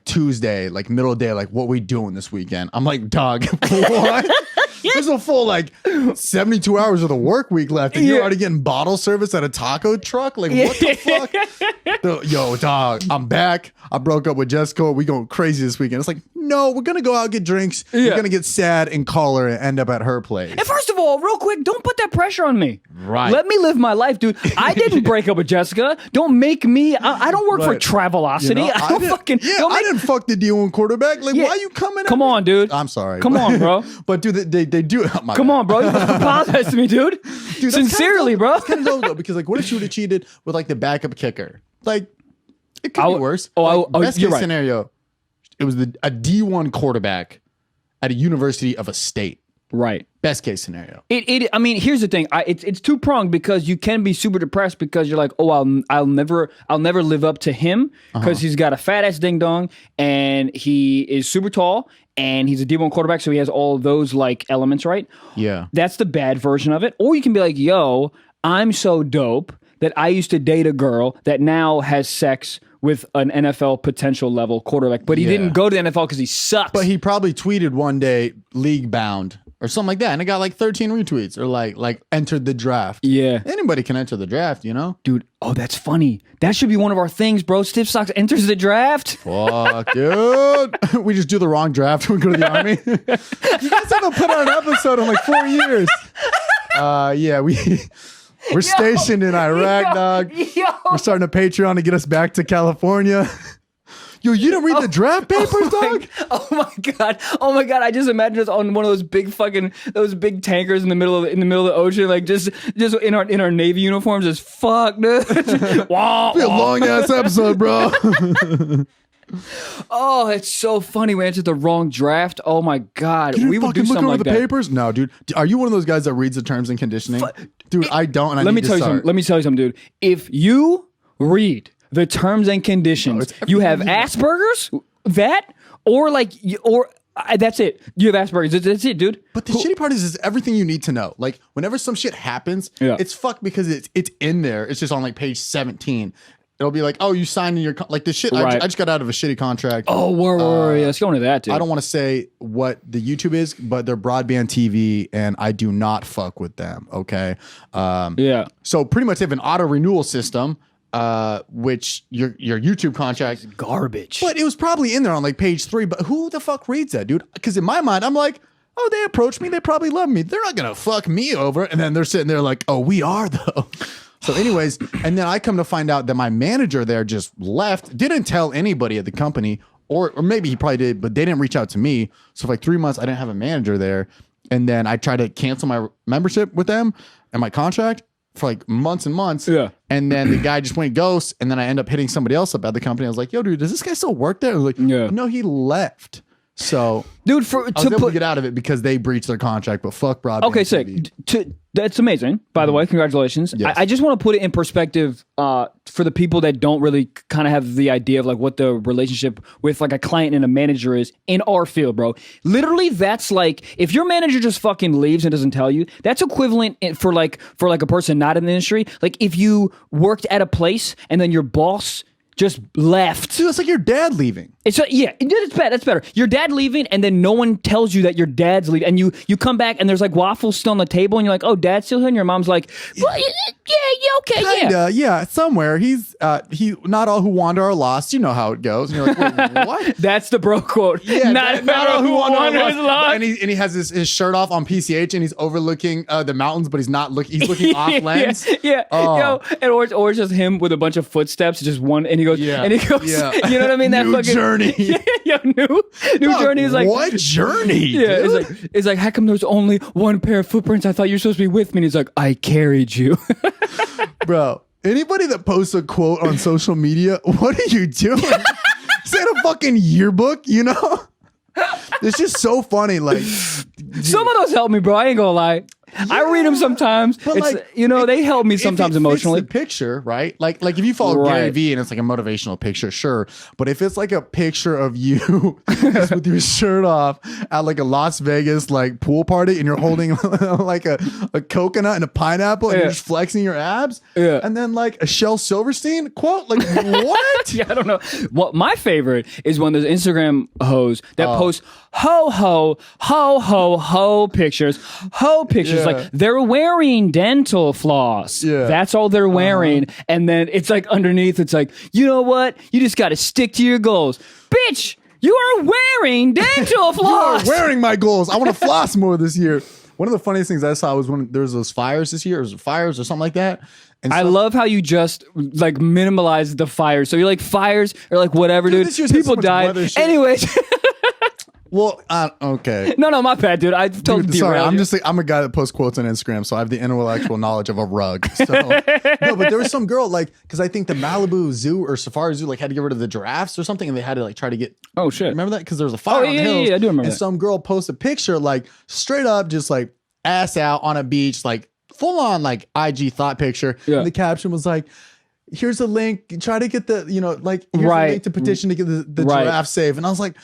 Tuesday, like middle of day, like, what we doing this weekend? I'm like, dog, what? There's a full like 72 hours of the work week left, and you're already getting bottle service at a taco truck. Like, what the fuck? Yo, dog, I'm back. I broke up with Jessica. We going crazy this weekend. It's like, no, we're gonna go out, get drinks. We're gonna get sad and call her and end up at her place. And first of all, real quick, don't put that pressure on me. Right. Let me live my life, dude. I didn't break up with Jessica. Don't make me. I don't work for Travelocity. You know, I didn't fuck the D1 quarterback. Like, why are you coming? Come on, dude. I'm sorry. Come on, bro. But dude, they do. Oh, come on, bro. You apologize to me, dude. Sincerely, bro. It's kind of dope though, because like, what if she would have cheated with like the backup kicker? Like, it could be worse. Best case scenario, it was a D1 quarterback at a university of a state. Right. Best case scenario. I mean, here's the thing. It's two pronged, because you can be super depressed because you're like, oh, I'll never live up to him because he's got a fat ass ding dong and he is super tall and he's a D1 quarterback, so he has all those like elements, right? Yeah. That's the bad version of it. Or you can be like, yo, I'm so dope that I used to date a girl that now has sex with an NFL potential level quarterback, but he didn't go to the NFL because he sucks. But he probably tweeted one day, league bound or something like that, and it got like 13 retweets, or like entered the draft. Yeah. Anybody can enter the draft, you know? Dude, oh, that's funny. That should be one of our things, bro. Stiff Socks enters the draft. Fuck, dude. We just do the wrong draft when we go to the army. You guys haven't put out an episode in like 4 years. Yeah, we're stationed in Iraq, dog. We're starting a Patreon to get us back to California. Yo, you didn't read the draft papers, dog? Oh my god! I just imagine us on one of those big tankers in the middle of the ocean, like just in our Navy uniforms. As fuck, dude. Wow, be a long ass episode, bro. Oh, it's so funny. We entered the wrong draft. Oh my god, we would do something like that. Look over the papers? No, dude. Are you one of those guys that reads the terms and conditioning? Dude, I don't. And let me tell you something, dude. If you read the terms and conditions, you have Asperger's, that's it. You have Asperger's. That's it, dude. But the shitty part is everything you need to know. Like, whenever some shit happens, it's fucked because it's in there. It's just on like page 17. It'll be like, oh, you signed in your like this shit. I Right. just got out of a shitty contract. Oh, word. Yeah, let's go into that, dude. I don't want to say what the YouTube is, but they're broadband TV, and I do not fuck with them. Okay. Yeah. So pretty much they have an auto renewal system, which your YouTube contract Garbage. But it was probably in there on like page 3. But who the fuck reads that, dude? Because in my mind, I'm like, oh, they approached me. They probably love me. They're not gonna fuck me over. And then they're sitting there like, oh, we are though. So anyways, and then I come to find out that my manager there just left, didn't tell anybody at the company, or maybe he probably did, but they didn't reach out to me. So for like 3 months, I didn't have a manager there. And then I tried to cancel my membership with them and my contract for like months and months. Yeah. And then the guy just went ghost. And then I end up hitting somebody else up at the company. I was like, yo, dude, does this guy still work there? I was like, Yeah. no, he left. So dude, I was able to get out of it because they breached their contract, but fuck broadband. Okay, TV. sick. That's amazing. By the way, congratulations. Yes. I just want to put it in perspective for the people that don't really kind of have the idea of like what the relationship with like a client and a manager is in our field, bro. Literally, that's like if your manager just fucking leaves and doesn't tell you, that's equivalent for like a person not in the industry. Like if you worked at a place and then your boss just left. Dude, it's like your dad leaving. It's that's bad. That's better. Your dad leaving, and then no one tells you that your dad's leaving, and you come back, and there's like waffles still on the table, and you're like, "Oh, dad's still here," and your mom's like, well, "Yeah, okay, Kinda, yeah, somewhere. He's he. Not all who wander are lost. You know how it goes. And you're like, wait, what? That's the bro quote. Yeah, not all who wander is lost. And he has his shirt off on PCH, and he's overlooking the mountains, but he's not looking. He's looking off lens. Yeah, Oh. yo, and or it's just him with a bunch of footsteps, just one, and he goes, Yeah. you know what I mean? That New fucking journey. Yeah, new journey is like what journey? Yeah, dude? it's like how come there's only one pair of footprints? I thought you were supposed to be with me. And he's like, I carried you. Bro, anybody that posts a quote on social media, what are you doing? Is that a fucking yearbook? You know, it's just so funny. Like, Some of those help me, bro. I ain't gonna lie. I read them sometimes. But It's, like, they help me sometimes if it fits emotionally. the picture, right? Like if you follow Gary Right. Vee and it's like a motivational picture, sure. But if it's like a picture of you just with your shirt off at like a Las Vegas like pool party and you're holding like a coconut and a pineapple and you're just flexing your abs, and then like a Shel Silverstein quote, like what? Yeah, I don't know. What my favorite is when there's Instagram hoes that post ho pictures, Yeah. like they're wearing dental floss. Yeah. That's all they're wearing. And then it's like underneath, it's like, you know what? You just got to stick to your goals. Bitch, you are wearing dental floss. You are wearing my goals. I want to floss more this year. One of the funniest things I saw was when there was those fires this year, or was it fires or something like that. And I love how you just like minimalize the fires. So you're like fires or like whatever, dude. this year's had so People much died. weather shit. Anyways. Well, okay. No, my bad, dude. I totally Dude, sorry, derailed I'm you. just like, I'm a guy that posts quotes on Instagram, so I have the intellectual knowledge of a rug. So no, but there was some girl like, because I think the Malibu Zoo or Safari Zoo like had to get rid of the giraffes or something, and they had to like try to get. Oh shit! Remember that? Because there was a fire on the hills. Yeah, I do remember and that. some girl posted a picture like straight up, just like ass out on a beach, like full on like IG thought picture. Yeah. And the caption was like, "Here's a link. Try to get the like here's a link to petition to get the giraffe saved." And I was like.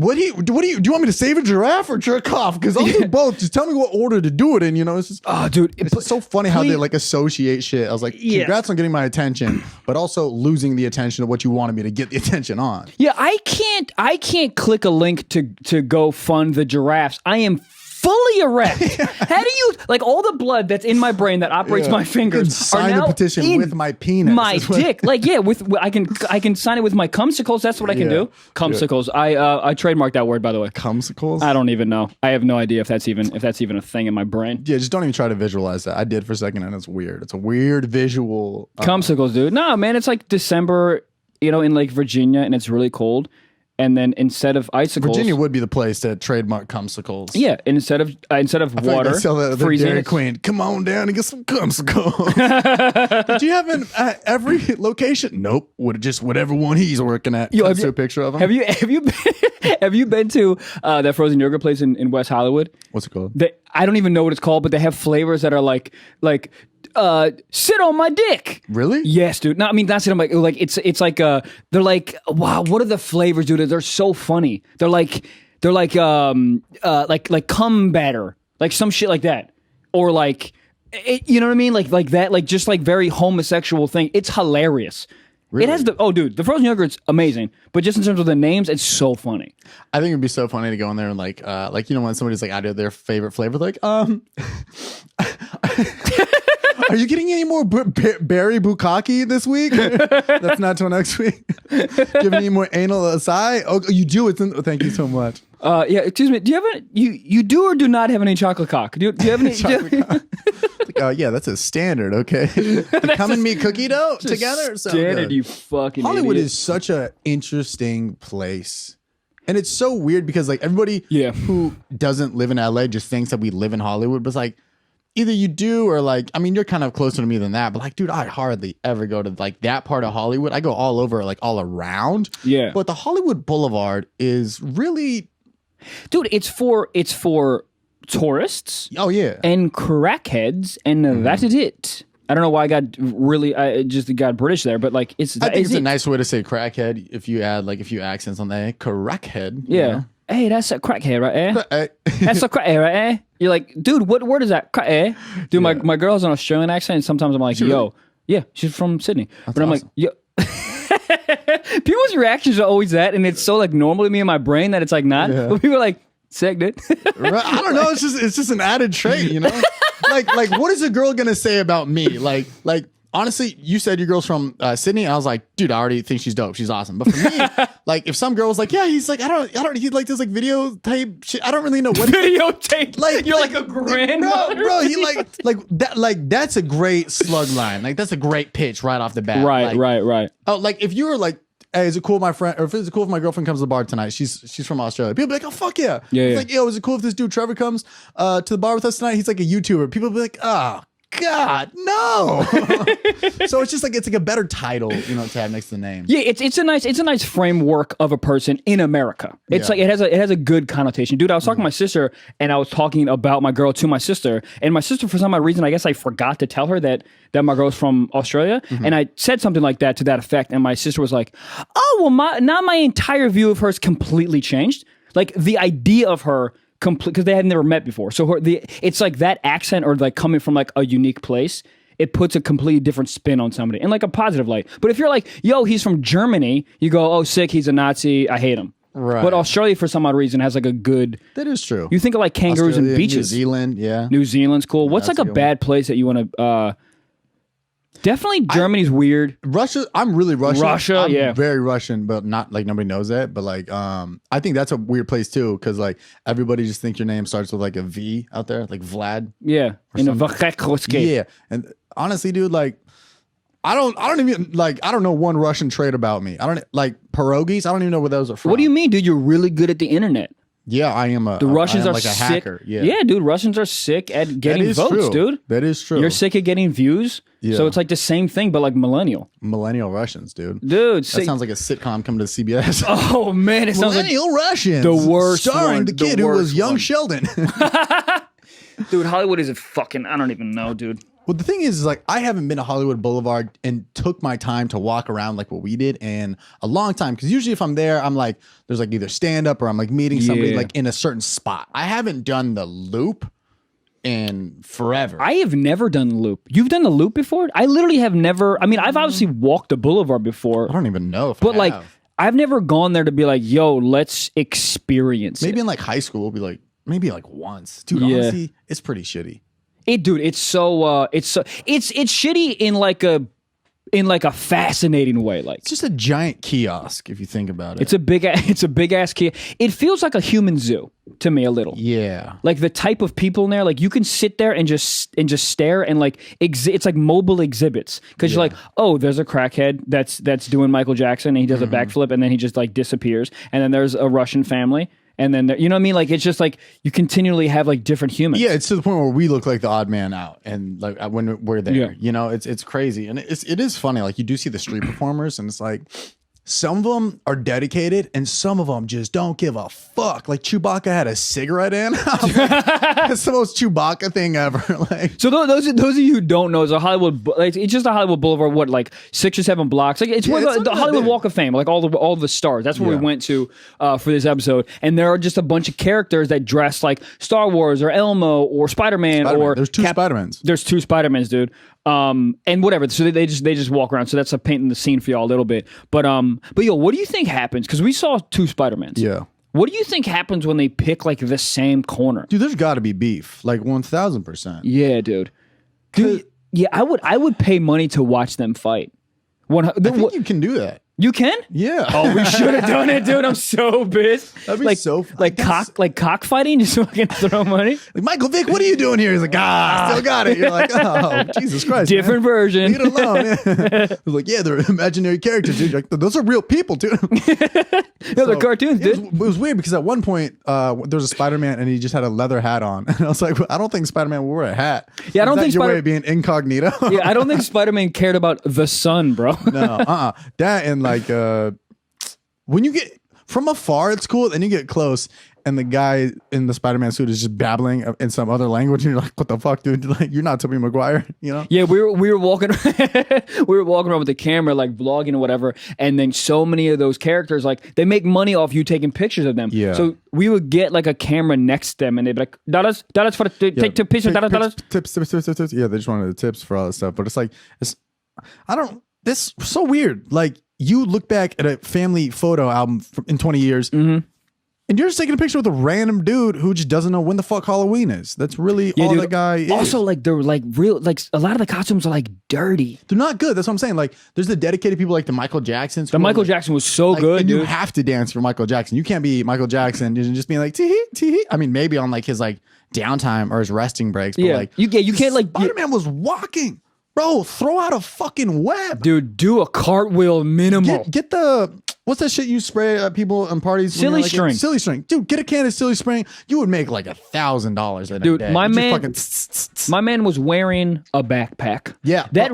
Do you want me to save a giraffe or jerk off? Because I'll do both. Just tell me what order to do it in. It's just, dude, it's just so funny how they like associate shit. I was like, congrats on getting my attention, but also losing the attention of what you wanted me to get the attention on. Yeah, I can't click a link to go fund the giraffes. I am fully erect. How do you like all the blood that's in my brain that operates my fingers? Sign are a now petition in with my penis. my dick. Like with I can sign it with my cumsicles. That's what I can do. Cumsicles. I trademarked that word, by the way. Cumsicles? I don't even know. I have no idea if that's even a thing in my brain. Yeah, just don't even try to visualize that. I did for a second, and it's weird. It's a weird visual. Cumsicles, dude. No, man, it's like December, in like Virginia, and it's really cold. And then instead of icicles, Virginia would be the place to trademark cumsicles. yeah, instead of I feel water, like they sell the freezing. Dairy Queen. Come on down and get some cumsicles. Did you have at every location? Nope. Just whatever one he's working at. Yo, Cuts to a picture of him. Have you been to that frozen yogurt place in West Hollywood? What's it called? I don't even know what it's called, but they have flavors that are like sit on my dick. Really? Yes, dude. No, I mean not sit on my like it's like they're like wow, what are the flavors, dude? They're so funny. They're like cum batter, like some shit like that, or like you know what I mean, like that, like just like very homosexual thing. It's hilarious. It has the frozen yogurt's amazing, but just in terms of the names, it's so funny. I think it'd be so funny to go in there and like when somebody's like out of their favorite flavor, like are you getting any more berry bukkake this week? That's not till next week. Do you have any more anal acai? Oh, you do. Thank you so much. Yeah, excuse me. Do you have you do or do not have any chocolate cock? Do you have any? Yeah, that's a standard. Okay, the come and me cookie dough together. Standard, you fucking Hollywood idiot. is such an interesting place, and it's so weird because like everybody who doesn't live in LA just thinks that we live in Hollywood, but it's like either you do or like I mean you're kind of closer to me than that, but like dude, I hardly ever go to like that part of Hollywood. I go all over, like all around. Yeah, but the Hollywood Boulevard is really, dude. It's for tourists. Oh yeah, and crackheads, and that is it. I don't know why I just got British there, but like I think it's a nice way to say crackhead if you add like a few accents on that. Crackhead. Yeah. You know? Hey, that's a crackhead right there. That's a crackhead right there. You're like, dude, what word is that? Crackhead. Dude, my girl has an Australian accent, and sometimes I'm like, yo, yeah, she's from Sydney. But I'm awesome. like, yo. People's reactions are always that, and it's so like normal to me in my brain that it's like not. Yeah. But people are like, sick, dude. Right? I don't know. It's just an added trait, you know. like what is a girl gonna say about me? Like honestly, you said your girl's from Sydney, and I was like, dude, I already think she's dope. She's awesome. But for me, like if some girl was like, yeah, he's like, I don't. He like this like video tape shit. I don't really know what videotape. Like you're like a grandmother, bro. He like that. Like that's a great slug line. Like that's a great pitch right off the bat. Right, like, right. Oh, like if you were like, hey, is it cool if my friend, or if it's cool if my girlfriend comes to the bar tonight? She's from Australia. People be like, oh fuck yeah. Yeah. Like, yo, is it cool if this dude Trevor comes to the bar with us tonight? He's like a YouTuber. People be like, oh God, no. So it's just like it's like a better title, you know, to have next to the name. Yeah, it's a nice framework of a person in America. It's like it has a good connotation. Dude, I was talking to my sister, and I was talking about my girl to my sister, and my sister, for some odd reason, I guess I forgot to tell her that my girl's from Australia, and I said something like that to that effect, and my sister was like, oh, well, now my entire view of her is completely changed. Like the idea of her because they had never met before. So it's like that accent or like coming from like a unique place, it puts a completely different spin on somebody in like a positive light. But if you're like, yo, he's from Germany, you go, oh, sick, he's a Nazi, I hate him. Right. But Australia, for some odd reason, has like a good... That is true. You think of like kangaroos Australia, and beaches. New Zealand, yeah. New Zealand's cool. What's like a bad place that you want to... Definitely Germany's weird. Russia, I'm really Russian. I'm very Russian, but not like nobody knows that. But like, I think that's a weird place too, because like everybody just thinks your name starts with like a V out there, like Vlad. Yeah, Yeah, and honestly, dude, like, I don't know one Russian trait about me. I don't like pierogies. I don't even know where those are from. What do you mean, dude? You're really good at the internet. Yeah, I am the Russians are like a sick. hacker. Yeah, dude, Russians are sick at getting votes, true. dude. That is true. You're sick at getting views. Yeah. So it's like the same thing, but like millennial Russians, dude. Dude, that sounds like a sitcom coming to CBS. Oh man, it sounds like millennial Russians. The worst, starring one, the kid who was young Sheldon. Dude, Hollywood is a fucking. I don't even know, dude. Well, the thing is like I haven't been to Hollywood Boulevard and took my time to walk around like what we did in a long time. Because usually if I'm there, I'm like, there's like either stand up or I'm like meeting somebody like in a certain spot. I haven't done the loop in forever. I have never done the loop. You've done the loop before? I literally have never. I mean, I've obviously walked the boulevard before. I don't even know if but I like, have. I've never gone there to be like, yo, let's experience maybe it. in like high school, we'll be like, maybe like once. Dude, Yeah. honestly, it's pretty shitty. It's shitty in like a fascinating way. Like It's just a giant kiosk if you think about it. it's a big ass key. It feels like a human zoo to me a little. Yeah. Like the type of people in there, like you can sit there and just stare and like it's like mobile exhibits because you're like, oh, there's a crackhead that's doing Michael Jackson and he does a backflip and then he just like disappears, and then there's a Russian family. And then, you know what I mean? Like, it's just like you continually have like different humans. Yeah, it's to the point where we look like the odd man out, and like when we're there, Yeah. you know, it's crazy, and it is funny. Like you do see the street performers, and it's like some of them are dedicated, and some of them just don't give a fuck. Like Chewbacca had a cigarette in. I was like, that's the most Chewbacca thing ever. Like, So those of you who don't know, is a Hollywood. Like, it's just a Hollywood Boulevard. What, like 6 or 7 blocks? Like it's where it's the not that Hollywood big. Walk of Fame. Like all the stars. That's where we went to for this episode. And there are just a bunch of characters that dress like Star Wars or Elmo or Spider-Man. Or there's two Spider-Mans. There's 2 Spider-Mans, dude. And whatever. So they just walk around. So that's painting the scene for y'all a little bit. But yo, what do you think happens? Because we saw 2 Spider-Mans. Yeah. What do you think happens when they pick like the same corner? Dude, there's got to be beef, like 1,000%. Yeah, dude. Yeah, I would pay money to watch them fight. I think you can do that. You can? Yeah. Oh, we should have done it, dude. I'm so pissed. That'd be so like cockfighting. Just fucking throw money. Like, Michael Vick, what are you doing here? He's like, still got it. You're like, oh, Jesus Christ. Different version. Leave it alone. Yeah. I was like, yeah, they're imaginary characters, dude. You're like, those are real people, dude. No, they're cartoons, dude. It was weird because at one point there was a Spider-Man and he just had a leather hat on, and I was like, I don't think Spider-Man would wear a hat. Yeah, I don't think your way of being incognito. Yeah, I don't think Spider-Man cared about the sun, bro. No, that and like when you get from afar, it's cool. Then you get close, and the guy in the Spider-Man suit is just babbling in some other language, and you're like, "What the fuck, dude? Like, you're not Tobey Maguire, you know?" Yeah, we were walking, we were walking around with the camera, like vlogging or whatever, and then so many of those characters, like, they make money off you taking pictures of them. Yeah. So we would get like a camera next to them, and they'd be like, dollars for the take 2 pictures, dollars. Tips. Yeah, they just wanted the tips for all this stuff, but it's like, this is so weird. Like, you look back at a family photo album in 20 years, and you're just taking a picture with a random dude who just doesn't know when the fuck Halloween is. That's really all dude. the guy is. Also, like, they're like real, like, a lot of the costumes are like dirty. They're not good. That's what I'm saying. Like, there's the dedicated people like the Michael Jacksons. The Michael Jackson was so like, good, and dude. you have to dance for Michael Jackson. You can't be Michael Jackson and just being like, tee hee. I mean, maybe on like his like downtime or his resting breaks. But like, you can't like. Spider-Man was walking. Bro, throw out a fucking web. Dude, do a cartwheel minimal. Get the, what's that shit you spray at people and parties? Silly string. Silly string. Dude, get a can of silly string. You would make like $1,000 in a Dude, day. my Just man, my man was wearing a backpack. Yeah. That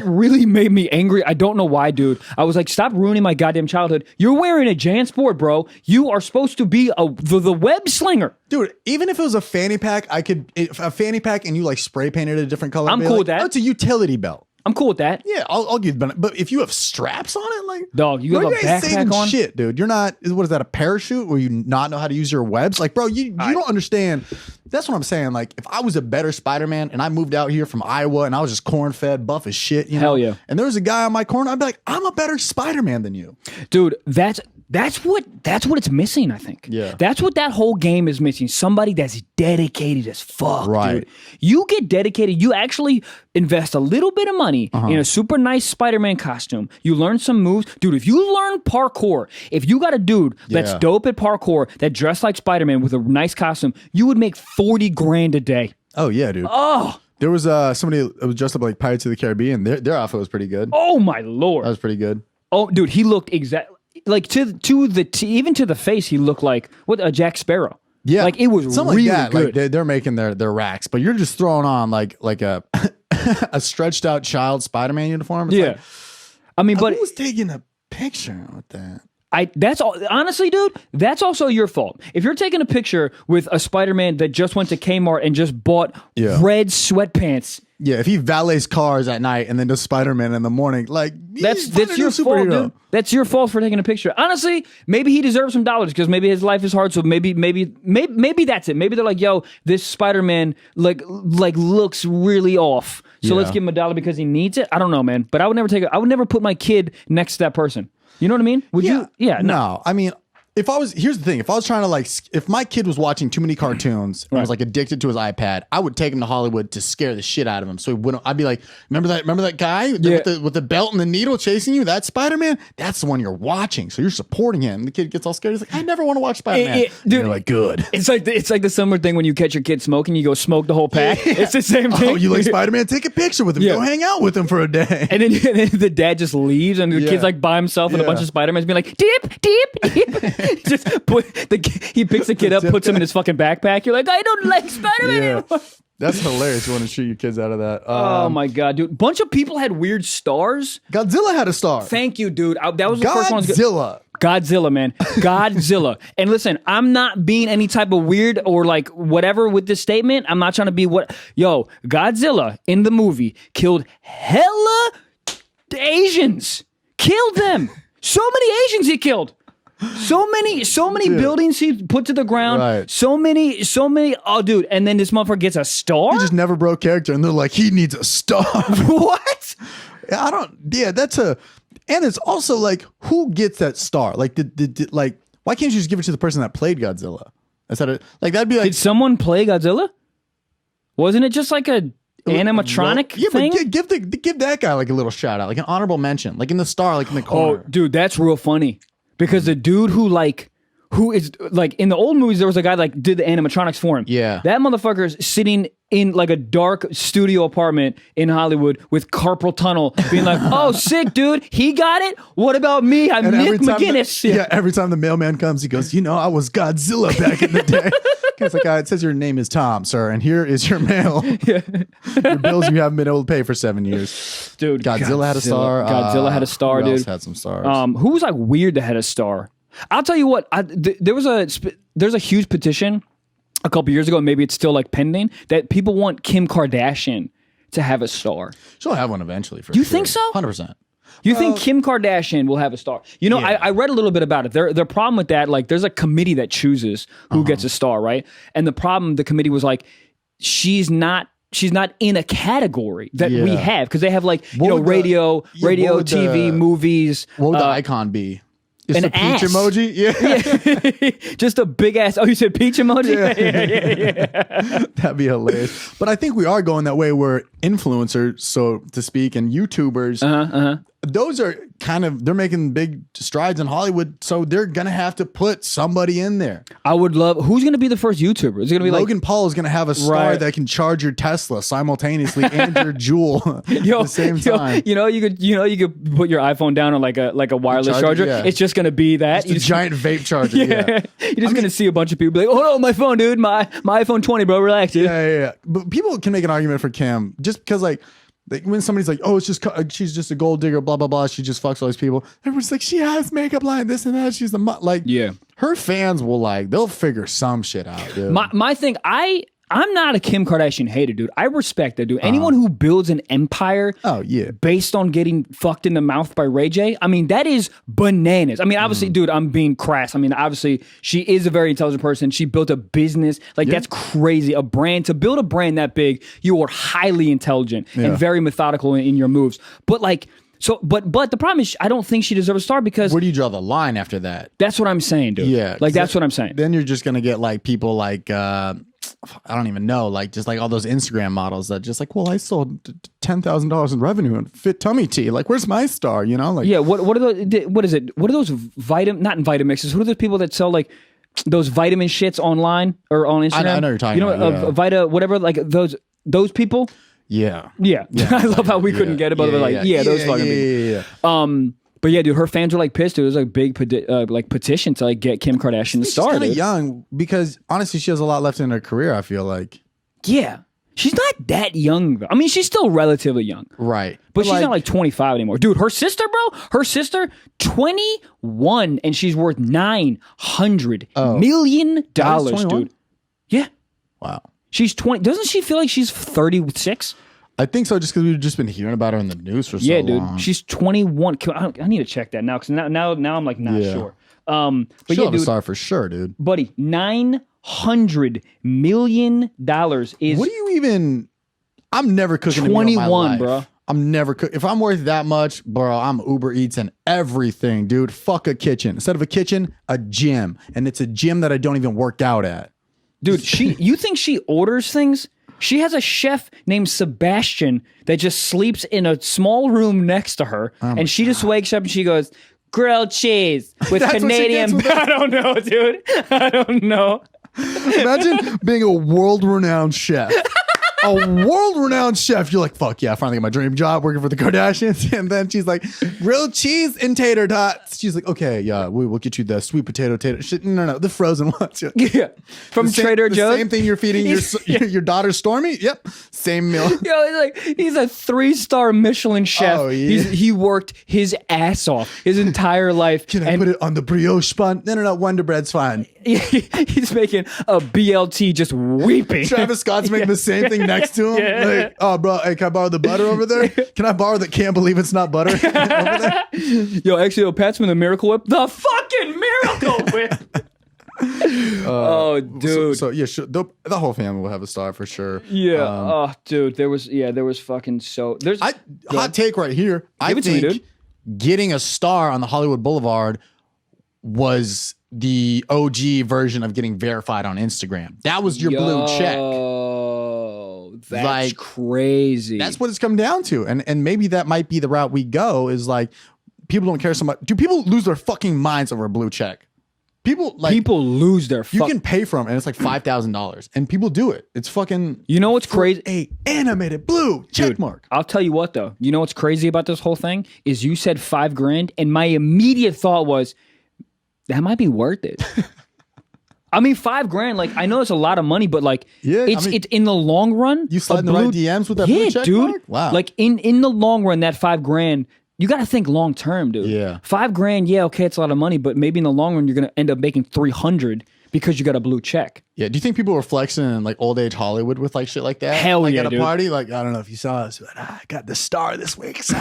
really made me angry. I don't know why, dude. I was like, stop ruining my goddamn childhood. You're wearing a JanSport, bro. You are supposed to be the web slinger. Dude, even if it was a fanny pack, a fanny pack and you like spray painted it a different color. I'm cool with that. Oh, it's a utility belt. I'm cool with that. Yeah, I'll give you, but if you have straps on it, like, dog, you have a backpack saving on? shit, dude. You're not. What is that? A parachute where you not know how to use your webs? Like, bro, you don't understand. That's what I'm saying. Like, if I was a better Spider-Man and I moved out here from Iowa and I was just corn-fed, buff as shit, you know? Hell yeah. And there was a guy on my corner, I'd be like, I'm a better Spider-Man than you, dude. That's what it's missing, I think. Yeah. That's what that whole game is missing. Somebody that's dedicated as fuck, right. dude. You get dedicated. You actually invest a little bit of money in a super nice Spider-Man costume. You learn some moves. Dude, if you learn parkour, if you got a dude that's dope at parkour that dressed like Spider-Man with a nice costume, you would make $40,000 a day. Oh, yeah, dude. Oh. There was somebody that was dressed up like Pirates of the Caribbean. Their outfit was pretty good. Oh, my Lord. That was pretty good. Oh, dude, he looked exactly... Like even to the face, he looked like a Jack Sparrow. Yeah, like it was something really like that. good. Like they're making their racks, but you're just throwing on like a a stretched out child Spider-Man uniform. It's like, I mean, but who was taking a picture with that? That's all. Honestly, dude, that's also your fault. If you're taking a picture with a Spider-Man that just went to Kmart and just bought red sweatpants. Yeah, if he valets cars at night and then does Spider-Man in the morning, like that's your fault, dude. That's your fault for taking a picture. Honestly, maybe he deserves some dollars because maybe his life is hard. So maybe that's it. Maybe they're like, yo, this Spider-Man like looks really off. So let's give him $1 because he needs it. I don't know, man. But I would never put my kid next to that person. You know what I mean? Would you? Yeah. No. I mean, here's the thing. If I was trying to if my kid was watching too many cartoons and was like addicted to his iPad, I would take him to Hollywood to scare the shit out of him. So he wouldn't. I'd be like, remember that guy with the belt and the needle chasing you? That's Spider-Man. That's the one you're watching. So you're supporting him. The kid gets all scared. He's like, I never want to watch Spider-Man. Dude, you're like, good. It's like the summer thing when you catch your kid smoking, you go smoke the whole pack. It's the same thing. Oh, you like Spider-Man? Take a picture with him. Go hang out with him for a day. And then the dad just leaves, and the kid's like by himself with a bunch of Spider-Mans, being like, dip. Just he picks the kid up, puts him in his fucking backpack. You're like, I don't like Spider-Man anymore. That's hilarious. You want to shoot your kids out of that. Oh my God, dude. Bunch of people had weird stars. Godzilla had a star. Thank you, dude. That was the first one. Godzilla, man. Godzilla. And listen, I'm not being any type of weird or like whatever with this statement. I'm not trying to be Godzilla in the movie killed hella Asians. Killed them. So many Asians he killed. So many buildings he put to the ground. Right. So many. Oh, dude. And then this motherfucker gets a star? He just never broke character, and they're like, he needs a star. What? That's a, and it's also like, who gets that star? Like, like, why can't you just give it to the person that played Godzilla? That'd be like, Did someone play Godzilla? Wasn't it just like a animatronic thing? But give that guy like a little shout out, like an honorable mention, like in the star, like in the corner. Oh, dude, that's real funny. Because the dude who is like in the old movies, there was a guy like did the animatronics for him. Yeah. That motherfucker's sitting in like a dark studio apartment in Hollywood with carpal tunnel, being like, "Oh, sick, dude. He got it. What about me? I'm Nick McGinnis." Every time the mailman comes, he goes, I was Godzilla back in the day. It's like, it says your name is Tom, sir, and here is your mail. Your bills you haven't been able to pay for 7 years. Dude, Godzilla had a star. Godzilla had a star, who dude. else had some stars? Who was like weird that had a star? I'll tell you what. There's a huge petition a couple years ago, maybe it's still like pending, that people want Kim Kardashian to have a star. She'll have one eventually. For You sure. think so? 100%. You think Kim Kardashian will have a star? You know, I read a little bit about it. Their problem with that, like, there's a committee that chooses who gets a star, right? And the committee was like, she's not in a category that we have, because they have like radio, TV, movies. What would the icon be? It's an a peach ass. emoji? Yeah. Just a big ass. Oh, you said peach emoji? Yeah. That'd be hilarious. But I think we are going that way where influencers, so to speak, and YouTubers, those are they're making big strides in Hollywood, so they're going to have to put somebody in there. I would love, who's going to be the first YouTuber? Is it going to be Logan Paul is going to have a star that can charge your Tesla simultaneously and your Jewel at the same time. You could put your iPhone down on like a wireless charger. Yeah. It's just going to be that. It's a giant vape charger. Yeah. You're just going to see a bunch of people be like, "Oh no, my phone, dude, my iPhone 20, bro, relax, dude." Yeah. But people can make an argument for Kim just because like when somebody's like, "Oh, it's just she's just a gold digger, blah blah blah. She just fucks all these people." Everyone's like, "She has makeup line, this and that. She's the Her fans will they'll figure some shit out, dude. My thing, I'm not a Kim Kardashian hater, dude. I respect that, dude. Anyone who builds an empire based on getting fucked in the mouth by Ray J, I mean, that is bananas. I mean, obviously, dude, I'm being crass. I mean, obviously, she is a very intelligent person. She built a business. That's crazy. A brand. To build a brand that big, you are highly intelligent and very methodical in your moves. But but the problem is, I don't think she deserves a star because... Where do you draw the line after that? That's what I'm saying, dude. Yeah. That's what I'm saying. Then you're just going to get people I don't even know, just all those Instagram models that just well, I sold $10,000 in revenue and fit tummy tea. Where's my star? What are those? What is it? What are those not in Vitamixes? What are those people that sell those vitamin shits online or on Instagram? I know you're talking about. Vita, whatever, those people. Yeah. I love how we couldn't get it, but those fucking people. Yeah. But yeah, dude, her fans are pissed, dude. There's a big petition to get Kim Kardashian to star. She's kind of young because honestly, she has a lot left in her career. I feel like. Yeah, she's not that young though. I mean, she's still relatively young, right? But she's not 25 anymore, dude. Her sister, 21, and she's worth $900 million, dude. Yeah. Wow. She's 20. Doesn't she feel like she's 36? I think so, just because we've just been hearing about her in the news for so long. Yeah, dude. She's 21. I need to check that now, because now I'm not sure. But she'll have a star for sure, dude. Buddy, $900 million is... What do you even... I'm never cooking 21, bro. I'm never cooking. If I'm worth that much, bro, I'm Uber Eats and everything, dude. Fuck a kitchen. Instead of a kitchen, a gym. And it's a gym that I don't even work out at. Dude, you think she orders things? She has a chef named Sebastian that just sleeps in a small room next to her, and she just wakes up and she goes, "Grilled cheese with Canadian." I don't know, dude. I don't know. Imagine being a world-renowned chef. A world-renowned chef. You're like, fuck yeah, I finally got my dream job working for the Kardashians. And then she's like, grilled cheese and tater tots. She's like, okay, yeah, we'll get you the sweet potato shit. No, the frozen ones. Yeah. From Trader Joe's. The same thing you're feeding your daughter Stormy? Yep. Same meal. Yo, he's a 3-star Michelin chef. Oh, yeah. He worked his ass off his entire life. Can I put it on the brioche bun? No, Wonder Bread's fine. He's making a BLT just weeping. Travis Scott's making the same thing next to him. Yeah. Oh, bro, hey, can I borrow the butter over there? Can I borrow the can't believe it's not butter over there? Yo, actually, Pat's from the Miracle Whip. The fucking Miracle with. Oh, dude. So yeah, the whole family will have a star for sure. Yeah. Oh, dude. There was fucking there's hot take right here. I Give it to me, think dude. getting a star on the Hollywood Boulevard was the OG version of getting verified on Instagram. That was your blue check. That's like, crazy. That's what it's come down to. And maybe that might be the route we go, is like, people don't care so much. Do people lose their fucking minds over a blue check? People lose their You can pay for them and it's like $5,000 and people do it. It's fucking, you know what's crazy? A animated blue check mark. I'll tell you what though. You know what's crazy about this whole thing is you said $5,000 and my immediate thought was that might be worth it. I mean, $5,000, like, I know it's a lot of money, but like, it's in the long run. You slide in the right DMs with that blue check dude. mark? Wow. Like in the long run, that $5,000, you got to think long term, dude. Yeah. $5,000, yeah, okay, it's a lot of money, but maybe in the long run, you're going to end up making $300 because you got a blue check. Yeah. Do you think people were flexing in like old age Hollywood with like shit like that? Hell like yeah, at a dude. party? Like, I don't know if you saw us, but I got the star this week. So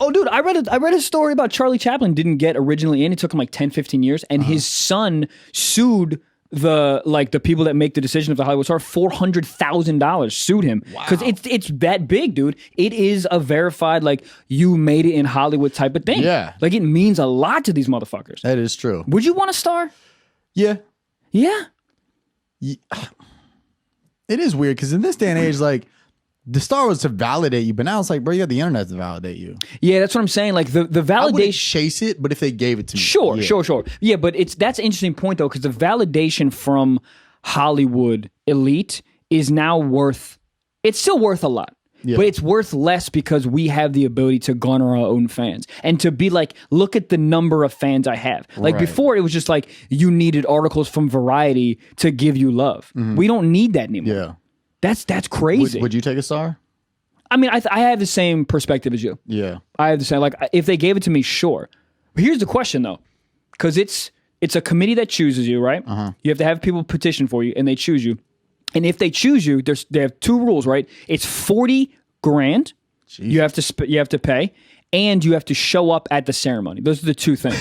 oh, dude, I read a story about Charlie Chaplin didn't get originally in. It took him like 10, 15 years, and his son sued the people that make the decision of the Hollywood star. $400,000 sued him because it's that big, dude. It is a verified, like, you made it in Hollywood type of thing. Yeah, like, it means a lot to these motherfuckers. That is true. Would you want a star? Yeah. It is weird because in this day and age, like, the star was to validate you, but now it's like, bro, you got the internet to validate you. Yeah, that's what I'm saying. Like, the validation. I wouldn't chase it, but if they gave it to me, sure. Yeah, but that's an interesting point though, because the validation from Hollywood elite is now it's still worth a lot. Yeah. But it's worth less because we have the ability to garner our own fans and to be like, look at the number of fans I have. Like before, it was just like you needed articles from Variety to give you love. Mm-hmm. We don't need that anymore. Yeah. That's crazy. Would you take a star? I mean, I have the same perspective as you. Yeah. I have the same, like, if they gave it to me, sure. But here's the question, though. Because it's a committee that chooses you, right? Uh-huh. You have to have people petition for you, and they choose you. And if they choose you, they have two rules, right? It's $40,000 you have to pay, and you have to show up at the ceremony. Those are the two things.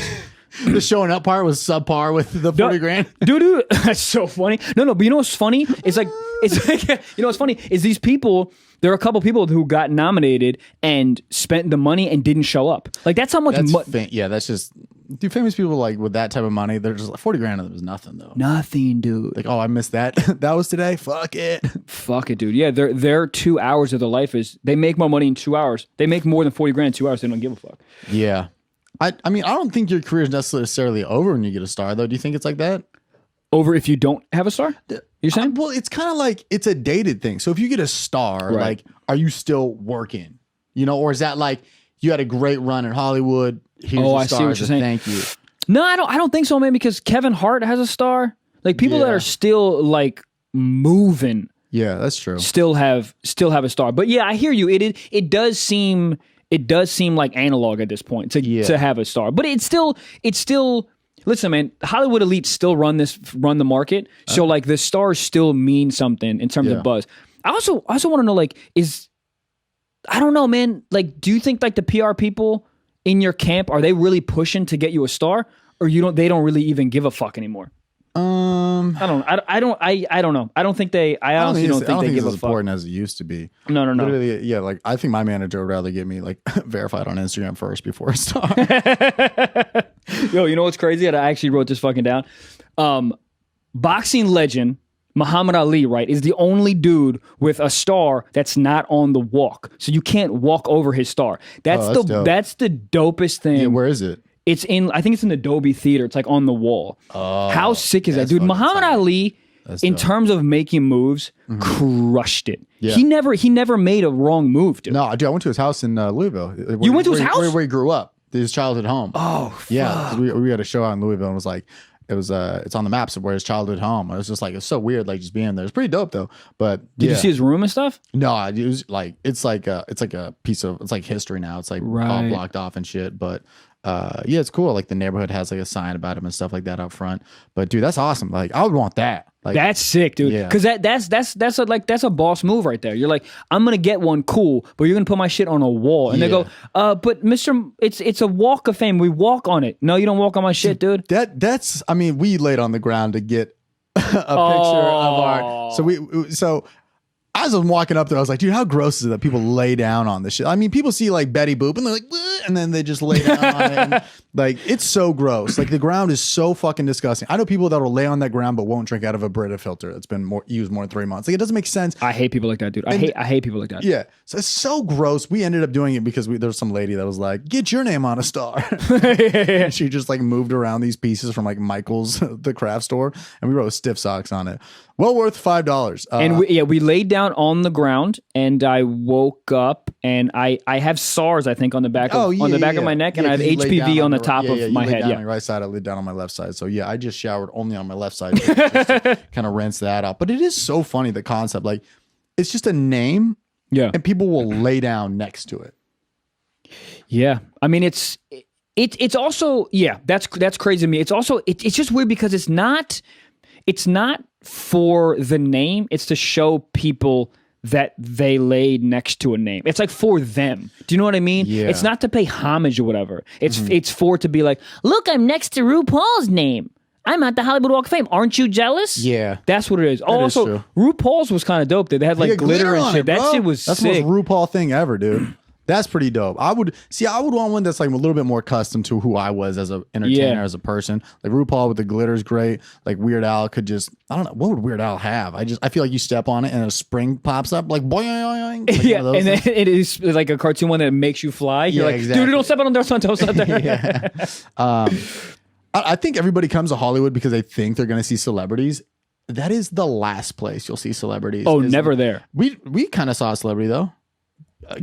The showing up part was subpar with the $40,000. Dude, that's so funny. No, but you know what's funny? It's like you know what's funny is these people. There are a couple people who got nominated and spent the money and didn't show up. Like, that's how much. That's just. Do famous people, like, with that type of money, they're just like, $40,000 of it was nothing though. Nothing, dude. Like, oh, I missed that. That was today. Fuck it, dude. Yeah, their 2 hours of their life is they make more money in 2 hours. They make more than $40,000 in 2 hours. They don't give a fuck. Yeah. I mean, I don't think your career is necessarily over when you get a star, though. Do you think it's like that? Over if you don't have a star? You're saying? Well, it's kind of like it's a dated thing. So if you get a star, like, are you still working? You know, or is that like you had a great run in Hollywood? Here's your I star, see what you're saying. Thank you. No, I don't think so, man. Because Kevin Hart has a star. Like, people that are still like moving. Yeah, that's true. Still have a star. But yeah, I hear you. It does seem like analog at this point to have a star. But it's still listen, man, Hollywood elites still run the market. So like the stars still mean something in terms of buzz. I also want to know, like, I don't know, man, like, do you think like the PR people in your camp, are they really pushing to get you a star, or they don't really even give a fuck anymore? I don't know. I honestly don't think they give a fuck. It's as important as it used to be. No. Literally, yeah, like, I think my manager would rather get me, like, verified on Instagram first before a star. Yo, you know what's crazy? I actually wrote this fucking down. Boxing legend Muhammad Ali, right, is the only dude with a star that's not on the walk. So you can't walk over his star. That's the dopest thing. Yeah, where is it? I think it's in the Dolby Theater. It's like on the wall. Oh, how sick is that, dude? Muhammad Ali, in terms of making moves, crushed it. Yeah. He never made a wrong move, dude. No, dude, I went to his house in Louisville. You went to his house? Where he grew up. His childhood home. Oh, fuck. Yeah. We had a show out in Louisville, and it was like, it's on the maps of where his childhood home. It was just like, it's so weird, like, just being there. It's pretty dope though. But did you see his room and stuff? No, it was like, it's like a piece of, it's like history now. It's like all blocked off and shit. But yeah, it's cool. Like, the neighborhood has like a sign about him and stuff like that out front. But dude, that's awesome. Like, I would want that. Like, that's sick, dude. Yeah. Because that's a boss move right there. You're like, I'm gonna get one, cool, but you're gonna put my shit on a wall, and they go, but Mr. It's a walk of fame. We walk on it. No, you don't walk on my shit, dude. That's. I mean, we laid on the ground to get a picture of our. So as I'm walking up there, I was like, dude, how gross is it that people lay down on this shit? I mean, people see like Betty Boop and they're like, "Bleh," and then they just lay down on it. And, like, it's so gross. Like, the ground is so fucking disgusting. I know people that will lay on that ground but won't drink out of a Brita filter that's been used more than 3 months. Like, it doesn't make sense. I hate people like that, dude. I hate people like that. Yeah. So it's so gross. We ended up doing it because there was some lady that was like, get your name on a star. And she just like moved around these pieces from like Michael's, the craft store, and we wrote Stiff Socks on it. Well worth $5. And we laid down on the ground, and I woke up, and I have SARS, I think, on the back of my neck, and I have HPV on the top of my head. On your right side, I laid down on my left side. So yeah, I just showered only on my left side, just to kind of rinse that out. But it is so funny, the concept. Like, it's just a name, and people will lay down next to it. Yeah, I mean, it's also, that's crazy to me. It's also it's just weird because it's not for the name. It's to show people that they laid next to a name. It's like for them. Do you know what I mean? Yeah. It's not to pay homage or whatever. It's for to be like, look, I'm next to RuPaul's name. I'm at the Hollywood Walk of Fame. Aren't you jealous? Yeah. That's what it is. That Also, is true. RuPaul's was kind of dope. They had like glitter and shit. That shit was That's sick. the most RuPaul thing ever, dude. That's pretty dope. I would want one that's like a little bit more custom to who I was as an entertainer, as a person. Like RuPaul with the glitter is great. Like Weird Al could just, I don't know, what would Weird Al have? I feel like you step on it and a spring pops up like boing. Like yeah, and then it is like a cartoon one that makes you fly. You're like, exactly. dude, don't step on there, don't step there. Yeah. I think everybody comes to Hollywood because they think they're going to see celebrities. That is the last place you'll see celebrities. Oh, never there. We kind of saw a celebrity though.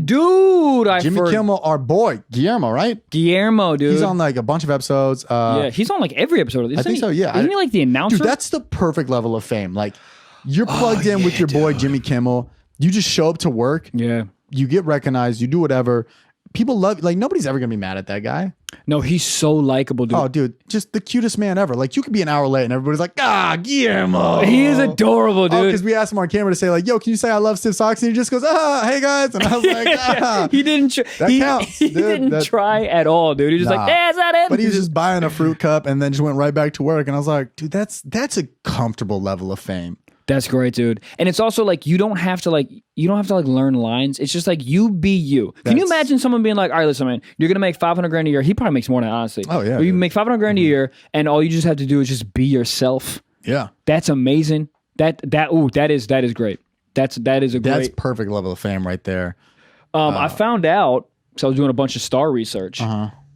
Dude, Jimmy Kimmel, our boy, Guillermo, right? Guillermo, dude. He's on like a bunch of episodes. Yeah, he's on like every episode. I think so, yeah. Isn't he like the announcer? Dude, that's the perfect level of fame. Like, you're plugged in with your boy, Jimmy Kimmel. You just show up to work. Yeah. You get recognized. You do whatever. People love, like, nobody's ever going to be mad at that guy. No, he's so likable, dude. Oh, dude, just the cutest man ever. Like, you could be an hour late and everybody's like, Guillermo. He is adorable, dude. Because we asked him on camera to say, like, yo, can you say I love Stiff Socks? And he just goes, hey, guys. And I was like, He didn't that counts, he dude. didn't try at all, dude. He just like, that's not it. But he was just buying a fruit cup and then just went right back to work. And I was like, dude, that's a comfortable level of fame. That's great, dude. And it's also like you don't have to learn lines. It's just like you be you. Can you imagine someone being like, all right, listen, man, you're gonna make $500,000 a year. He probably makes more than that, honestly. Oh yeah. But you make $500,000 a year, and all you just have to do is just be yourself. Yeah. That's amazing. That is great. That's perfect level of fame right there. I found out, so I was doing a bunch of star research.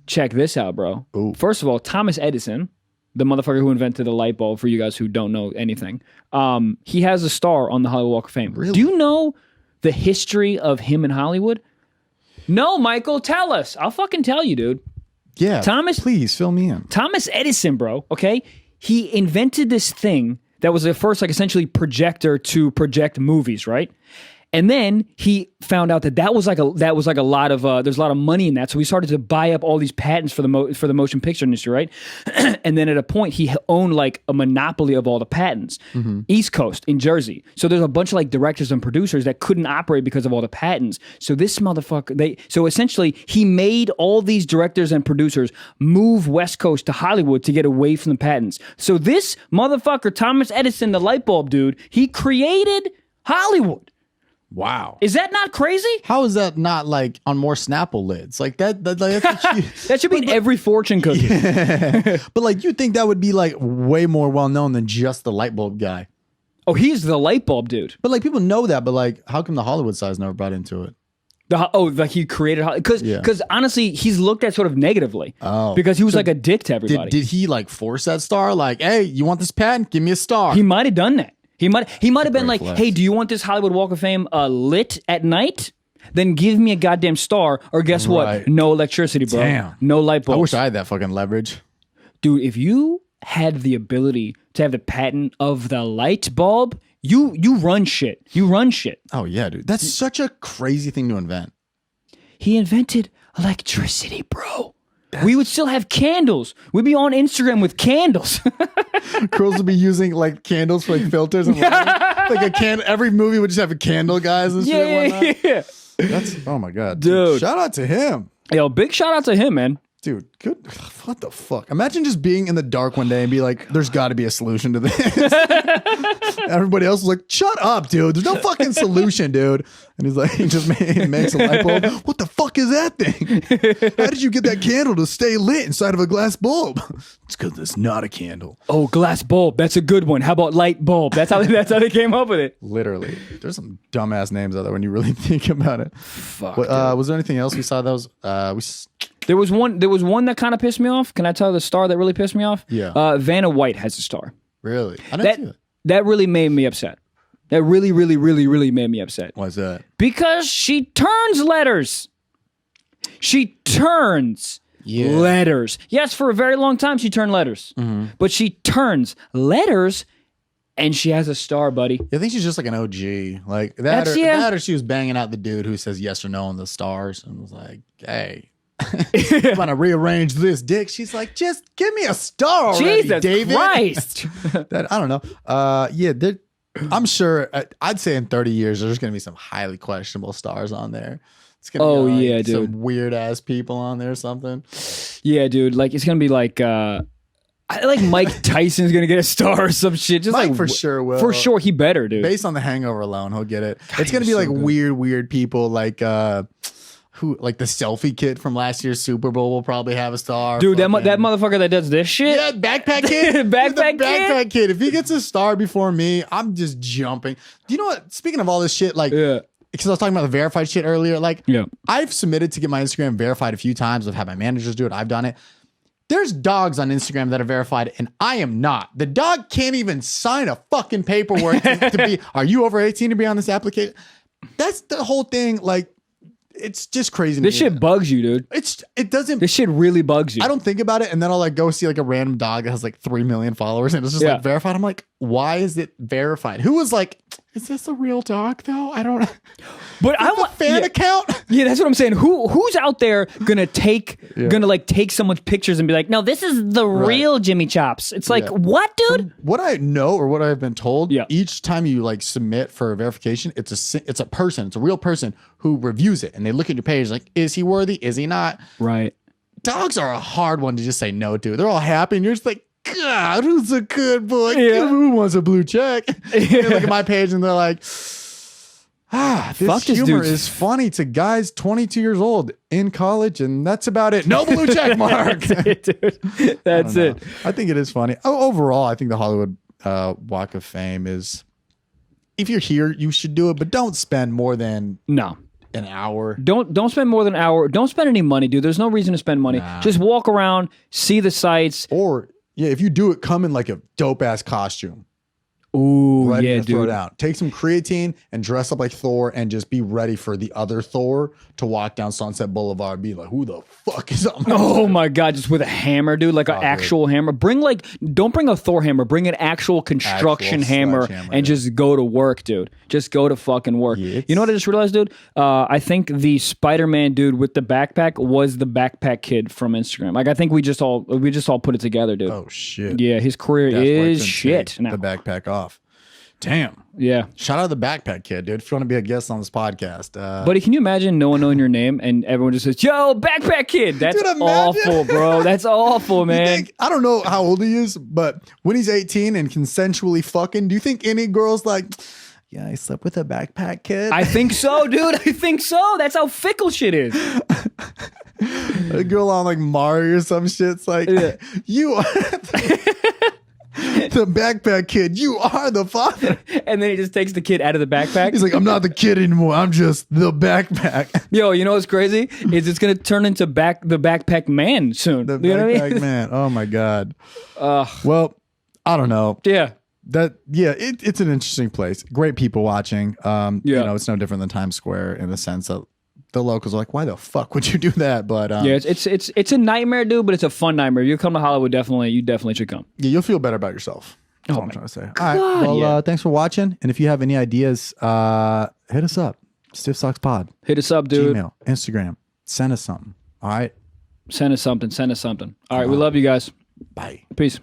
Check this out, bro. Ooh. First of all, Thomas Edison, the motherfucker who invented the light bulb, for you guys who don't know anything, he has a star on the Hollywood Walk of Fame. Really? Do you know the history of him in Hollywood? No, Michael, tell us. I'll fucking tell you, dude. Yeah. Please fill me in. Thomas Edison, bro, okay? He invented this thing that was the first, like, essentially projector to project movies, right? And then he found out that was like a lot of there's a lot of money in that, so he started to buy up all these patents for the motion picture industry, right? And then at a point he owned like a monopoly of all the patents, East Coast in Jersey. So there's a bunch of like directors and producers that couldn't operate because of all the patents. So this motherfucker, so essentially he made all these directors and producers move West Coast to Hollywood to get away from the patents. So this motherfucker, Thomas Edison, the light bulb dude, he created Hollywood. Wow. Is that not crazy? How is that not like on more Snapple lids? Like that that should be in every fortune cookie. Yeah. But like you'd think that would be like way more well known than just the light bulb guy. Oh, he's the light bulb dude. But like people know that, but like how come the Hollywood side's never brought into it? Like he created because honestly he's looked at sort of negatively. Oh, because he was like a dick to everybody. Did he like force that star? Like, hey, you want this patent? Give me a star. He might have done that. He might have been like, hey, do you want this Hollywood Walk of Fame lit at night? Then give me a goddamn star, or guess what? No electricity, bro. Damn. No light bulbs. I wish I had that fucking leverage. Dude, if you had the ability to have the patent of the light bulb, you run shit. You run shit. Oh yeah, dude. That's such a crazy thing to invent. He invented electricity, bro. We would still have candles. We'd be on Instagram with candles. Girls would be using like candles for like filters and lighting. Like a can. Every movie would just have a candle, guys, and shit. And whatnot. Yeah. That's oh my god, Dude. Shout out to him. Yo, big shout out to him, man. Dude, good. What the fuck? Imagine just being in the dark one day and be like, there's got to be a solution to this. Everybody else was like, shut up, dude. There's no fucking solution, dude. And he's like, he just makes a light bulb. What the fuck is that thing? How did you get that candle to stay lit inside of a glass bulb? It's because it's not a candle. Oh, glass bulb. That's a good one. How about light bulb? That's how they came up with it. Literally. There's some dumbass names out there when you really think about it. Fuck. Was there anything else we saw that was... There was one that kind of pissed me off. Can I tell the star that really pissed me off? Yeah. Vanna White has a star. Really? I didn't see that. That really made me upset. That really, really, really, really made me upset. Why's that? Because she turns letters. She turns letters. Yes, for a very long time she turned letters. Mm-hmm. But she turns letters and she has a star, buddy. I think she's just like an OG. Like that or she was banging out the dude who says yes or no on the stars and was like, hey. I'm gonna rearrange this dick. She's like, just give me a star already, Jesus David. Christ. That I don't know. Yeah, I'm sure. I'd say in 30 years, there's gonna be some highly questionable stars on there. It's gonna be like dude, some weird ass people on there or something. Yeah, dude. Like it's gonna be like Mike Tyson's gonna get a star or some shit. Just Mike like for sure will. For sure, he better, dude. Based on The Hangover alone, he'll get it. It's gonna be like weird people like. Who like the selfie kid from last year's Super Bowl will probably have a star. Dude, that motherfucker that does this shit. Yeah, backpack kid. backpack kid. If he gets a star before me, I'm just jumping. Do you know what? Speaking of all this shit, like, because I was talking about the verified shit earlier. Like, I've submitted to get my Instagram verified a few times. I've had my managers do it. I've done it. There's dogs on Instagram that are verified, and I am not. The dog can't even sign a fucking paperwork to be. Are you over 18 to be on this application? That's the whole thing. Like. It's just crazy. This shit bugs you, dude. It doesn't. This shit really bugs you. I don't think about it, and then I'll like go see like a random dog that has like 3 million followers, and it's just like verified. I'm like, why is it verified? Who was like, is this a real dog though? I don't. But I want fan account. Yeah, that's what I'm saying. Who's out there gonna take someone's pictures and be like, no, this is the real Jimmy Chops. It's like, what, dude? From what I know or what I've been told, each time you like submit for a verification, it's a person, it's a real person who reviews it, and they look at your page like, is he worthy? Is he not? Right. Dogs are a hard one to just say no to. They're all happy, and you're just like, God, who's a good boy? Yeah. Who wants a blue check? They look at my page and they're like, this humor is funny to guys 22 years old in college, and that's about it. No blue check mark. That's it, dude. That's it. I think it is funny. Overall, I think the Hollywood Walk of Fame is, if you're here, you should do it, but don't spend more than an hour. Don't spend more than an hour. Don't spend any money, dude. There's no reason to spend money. Just walk around, see the sights. Or if you do it, come in like a dope ass costume. Ooh, ready yeah, to throw dude. it out. Take some creatine and dress up like Thor and just be ready for the other Thor to walk down Sunset Boulevard and be like, who the fuck is on my Oh my God, just with a hammer, dude, like an actual hammer. Don't bring a Thor hammer, bring an actual construction hammer and just go to work, dude. Just go to fucking work. You know what I just realized, dude? I think the Spider-Man dude with the backpack was the backpack kid from Instagram. Like I think we just all put it together, dude. Oh shit. Yeah, his career is shit now. The backpack off. Damn. Yeah. Shout out to the backpack kid, dude. If you want to be a guest on this podcast. Buddy, can you imagine no one knowing your name and everyone just says, yo, backpack kid? That's awful, bro. That's awful, man. I don't know how old he is, but when he's 18 and consensually fucking, do you think any girl's like, yeah, I slept with a backpack kid? I think so, dude. I think so. That's how fickle shit is. A girl on like Mario or some shit's like, you are the backpack kid. You are the father. And then he just takes the kid out of the backpack. He's like, I'm not the kid anymore. I'm just the backpack. Yo, you know what's crazy? Is it's going to turn into the backpack man soon. The you know backpack what I mean? man. Oh my God. Well, I don't know. Yeah. It's an interesting place. Great people watching. You know, it's no different than Times Square in the sense that the locals are like, why the fuck would you do that? But it's a nightmare, dude, but it's a fun nightmare. You come to Hollywood, you definitely should come. Yeah, you'll feel better about yourself. That's what I'm trying to say. All right. Well, thanks for watching. And if you have any ideas, hit us up. StiffSocksPod. Hit us up, dude. Gmail, Instagram. Send us something. All right. Send us something. Send us something. All right, we love you guys. Bye. Peace.